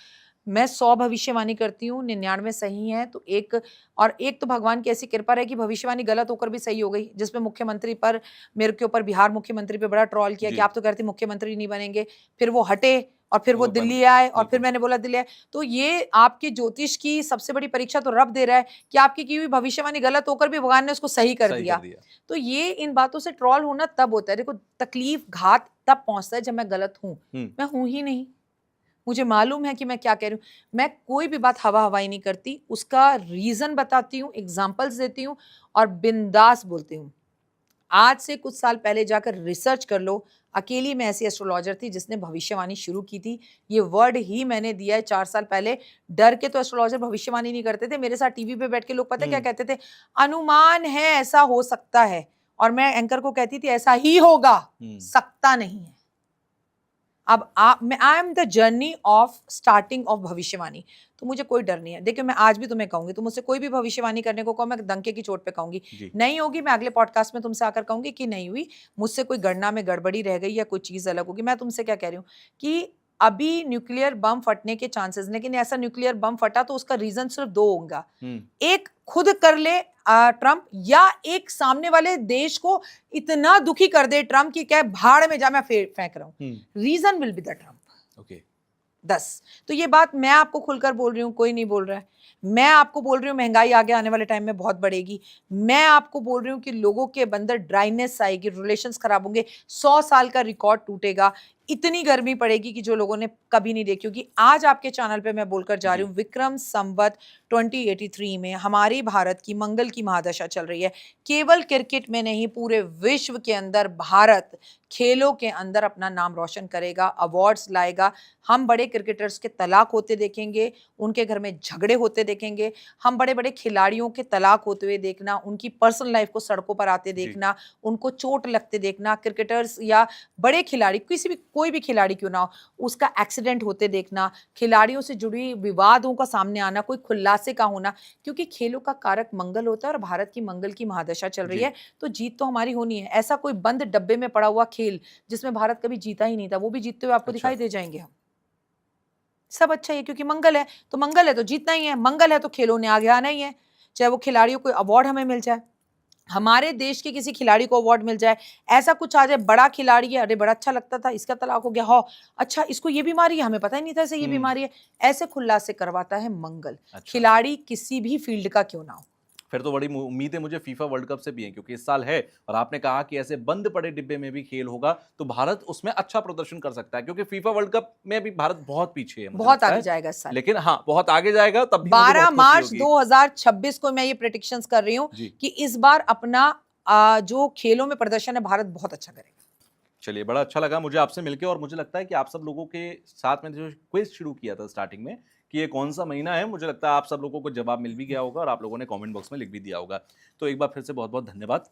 मैं 100 भविष्यवाणी करती हूँ, 99 सही है, तो एक तो भगवान की ऐसी कृपा रहे कि भविष्यवाणी गलत होकर भी सही हो गई, जिसमें मुख्यमंत्री पर, मेरे के ऊपर बिहार मुख्यमंत्री पे बड़ा ट्रॉल किया कि आप तो कहते मुख्यमंत्री नहीं बनेंगे, फिर वो हटे और फिर वो दिल्ली आए, और फिर मैंने बोला दिल्ली आए। तो ये आपकी ज्योतिष की सबसे बड़ी परीक्षा तो रब दे रहा है कि आपकी की हुई भविष्यवाणी गलत होकर भी भगवान ने उसको सही कर दिया। तो ये इन बातों से ट्रॉल होना तब होता है, देखो तकलीफ घात तब पहुंचता है जब मैं गलत हूं। मैं हूं ही नहीं, मुझे मालूम है कि मैं क्या कह रही हूँ। मैं कोई भी बात हवा हवाई नहीं करती, उसका रीजन बताती हूँ, एग्जाम्पल्स देती हूँ और बिंदास बोलती हूँ। आज से कुछ साल पहले जाकर रिसर्च कर लो, अकेली मैं ऐसी एस्ट्रोलॉजर थी जिसने भविष्यवाणी शुरू की थी। ये वर्ड ही मैंने दिया है 4 साल पहले। डर के तो एस्ट्रोलॉजर भविष्यवाणी नहीं करते थे। मेरे साथ टीवी पे बैठ के लोग पता क्या कहते थे, अनुमान है ऐसा हो सकता है, और मैं एंकर को कहती थी ऐसा ही होगा, सकता नहीं है। अब I am the journey of starting of भविष्यवाणी, तो मुझे कोई डर नहीं है। देखिए मैं आज भी तुम्हें कहूंगी, तुम मुझसे कोई भी भविष्यवाणी करने को कहो, मैं डंके की चोट पे कहूंगी नहीं होगी। मैं अगले पॉडकास्ट में तुमसे आकर कहूंगी कि नहीं हुई, मुझसे कोई गणना में गड़बड़ी रह गई या कोई चीज अलग होगी। मैं तुमसे क्या कह रही हूँ कि अभी न्यूक्लियर बम फटने के चांसेस, लेकिन ऐसा न्यूक्लियर बम फटा तो उसका रीजन सिर्फ 2 होगा। एक खुद कर ले ट्रम्प, या एक सामने वाले देश को इतना दुखी कर दे ट्रम्प की क्या भाड़ में जा, मैं फेंक रहा हूं। Reason will be the Trump. Okay 10। तो ये बात मैं आपको खुलकर बोल रही हूँ, कोई नहीं बोल रहा है। मैं आपको बोल रही हूँ महंगाई आगे आने वाले टाइम में बहुत बढ़ेगी। मैं आपको बोल रही हूँ कि लोगों के अंदर ड्राइनेस आएगी, रिलेशंस खराब होंगे, 100 साल का रिकॉर्ड टूटेगा, इतनी गर्मी पड़ेगी कि जो लोगों ने कभी नहीं देखी होगी। आज आपके चैनल पे मैं बोलकर जा रही हूँ, विक्रम संवत 2083 में हमारी भारत की मंगल की महादशा चल रही है। केवल क्रिकेट में नहीं, पूरे विश्व के अंदर भारत खेलों के अंदर अपना नाम रोशन करेगा, अवार्ड्स लाएगा। हम बड़े क्रिकेटर्स के तलाक होते देखेंगे, उनके घर में झगड़े होते देखेंगे। हम बड़े बड़े खिलाड़ियों के तलाक होते हुए देखना, उनकी पर्सनल लाइफ को सड़कों पर आते देखना, उनको चोट लगते देखना। क्रिकेटर्स या बड़े खिलाड़ी, किसी भी कोई भी खिलाड़ी क्यों ना हो, उसका एक्सीडेंट होते देखना, खिलाड़ियों से जुड़ी विवादों का सामने आना, कोई खुलासे का होना, क्योंकि खेलों का कारक मंगल होता है और भारत की मंगल की महादशा चल रही है, तो जीत तो हमारी होनी है। ऐसा कोई बंद डब्बे में पड़ा हुआ खेल जिसमें भारत कभी जीता ही नहीं था, वो भी जीतते हुए आपको दिखाई दे जाएंगे हम। सब अच्छा है, क्योंकि मंगल है तो मंगल है तो जीतना ही है, मंगल है तो खेलों ने आगे आना ही है। चाहे वो खिलाड़ियों को अवार्ड हमें मिल जाए, हमारे देश के किसी खिलाड़ी को अवार्ड मिल जाए, ऐसा कुछ आ जाए, बड़ा खिलाड़ी है, अरे बड़ा अच्छा लगता था, इसका तलाक हो गया, हो अच्छा इसको ये बीमारी है, हमें पता ही नहीं था इसे ये बीमारी है, ऐसे खुलासे करवाता है मंगल। खिलाड़ी किसी भी फील्ड का क्यों ना हो। फिर तो बड़ी उम्मीद है मुझे फीफा वर्ल्ड कप से भी है, क्योंकि इस साल है और आपने कहा कि ऐसे बंद पड़े डिब्बे में भी खेल होगा तो भारत उसमें अच्छा प्रदर्शन कर सकता है, क्योंकि फीफा वर्ल्ड कप में अभी भारत बहुत पीछे है, बहुत आगे जाएगा इस साल। लेकिन हाँ बहुत आगे जाएगा। तब भी 12 मार्च 2026 को मैं ये प्रेडिक्शंस कर रही हूँ कि इस बार अपना जो खेलों में प्रदर्शन है भारत बहुत अच्छा करेगा। चलिए, बड़ा अच्छा लगा मुझे आपसे मिलकर, और मुझे लगता है कि आप सब लोगों के साथ में जो क्विज शुरू किया था स्टार्टिंग में कि ये कौन सा महीना है, मुझे लगता है आप सब लोगों को जवाब मिल भी गया होगा और आप लोगों ने कमेंट बॉक्स में लिख भी दिया होगा। तो एक बार फिर से बहुत बहुत धन्यवाद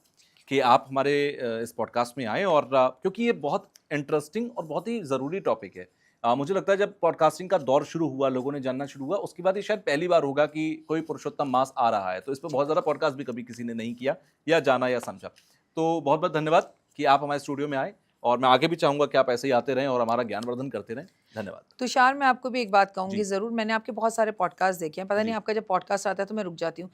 कि आप हमारे इस पॉडकास्ट में आए, और क्योंकि ये बहुत इंटरेस्टिंग और बहुत ही ज़रूरी टॉपिक है। मुझे लगता है जब पॉडकास्टिंग का दौर शुरू हुआ, लोगों ने जानना शुरू हुआ, उसके बाद ये शायद पहली बार होगा कि कोई पुरुषोत्तम मास आ रहा है, तो इस पर बहुत ज़्यादा पॉडकास्ट भी कभी किसी ने नहीं किया या जाना या समझा। तो बहुत बहुत धन्यवाद कि आप हमारे स्टूडियो में आए, और मैं आगे भी चाहूंगा कि आप ऐसे ही आते रहें और हमारा ज्ञानवर्धन करते रहें। धन्यवाद। तुषार, मैं आपको भी एक बात कहूंगी जरूर, मैंने आपके बहुत सारे पॉडकास्ट देखे हैं, पता नहीं आपका जब पॉडकास्ट आता है तो मैं रुक जाती हूँ।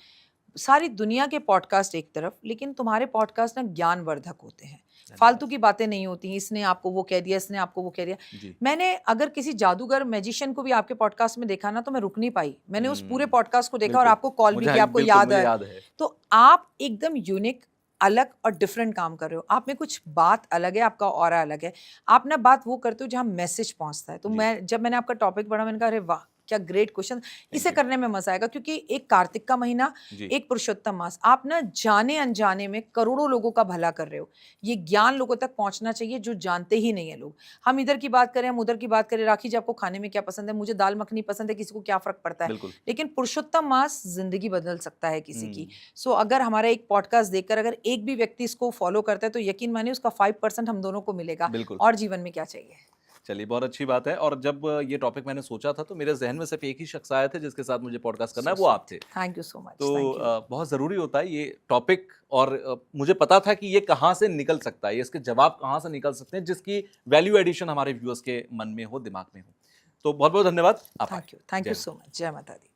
सारी दुनिया के पॉडकास्ट एक तरफ, लेकिन तुम्हारे पॉडकास्ट ना ज्ञानवर्धक होते हैं, फालतू की बातें नहीं होती, इसने आपको वो कह दिया, इसने आपको वो कह दिया। मैंने अगर किसी जादूगर मैजिशियन को भी आपके पॉडकास्ट में देखा ना तो मैं रुक नहीं पाई, मैंने उस पूरे पॉडकास्ट को देखा और आपको कॉल भी किया, आपको याद है। तो आप एकदम यूनिक, अलग और डिफरेंट काम कर रहे हो, आप में कुछ बात अलग है, आपका ऑरा अलग है, आप ना बात वो करते हो जहाँ मैसेज पहुंचता है। तो जी। जब मैंने आपका टॉपिक पढ़ा, मैंने कहा अरे वाह क्या ग्रेट क्वेश्चन, इसे you. करने में मजा आएगा, क्योंकि एक कार्तिक का महीना, जी। एक पुरुषोत्तम मास, आप ना जाने अनजाने में करोड़ों लोगों का भला कर रहे हो। ये ज्ञान लोगों तक पहुंचना चाहिए जो जानते ही नहीं है लोग। हम इधर की बात करें, हम उधर की बात करें, राखी जी आपको खाने में क्या पसंद है, मुझे दाल मखनी पसंद है, किसी को क्या फर्क पड़ता है, बिल्कुल। लेकिन पुरुषोत्तम मास जिंदगी बदल सकता है किसी की। हम्म, सो अगर हमारा एक पॉडकास्ट देखकर अगर एक भी व्यक्ति इसको फॉलो करता है तो यकीन मानिए उसका 5% हम दोनों को मिलेगा, बिल्कुल। और जीवन में क्या चाहिए। चलिए, बहुत अच्छी बात है। और जब ये टॉपिक मैंने सोचा था तो मेरे जहन में सिर्फ एक ही शख्स आए थे जिसके साथ मुझे पॉडकास्ट करना सो है, वो आप स्वीट, थे। थैंक यू सो मच, तो थैंक यू। बहुत ज़रूरी होता है ये टॉपिक, और मुझे पता था कि ये कहाँ से निकल सकता है, इसके जवाब कहाँ से निकल सकते हैं जिसकी वैल्यू एडिशन हमारे व्यूअर्स के मन में हो, दिमाग में हो। तो बहुत बहुत धन्यवाद, आप आए। थैंक जय यू हिंद। So much. जय माता दी।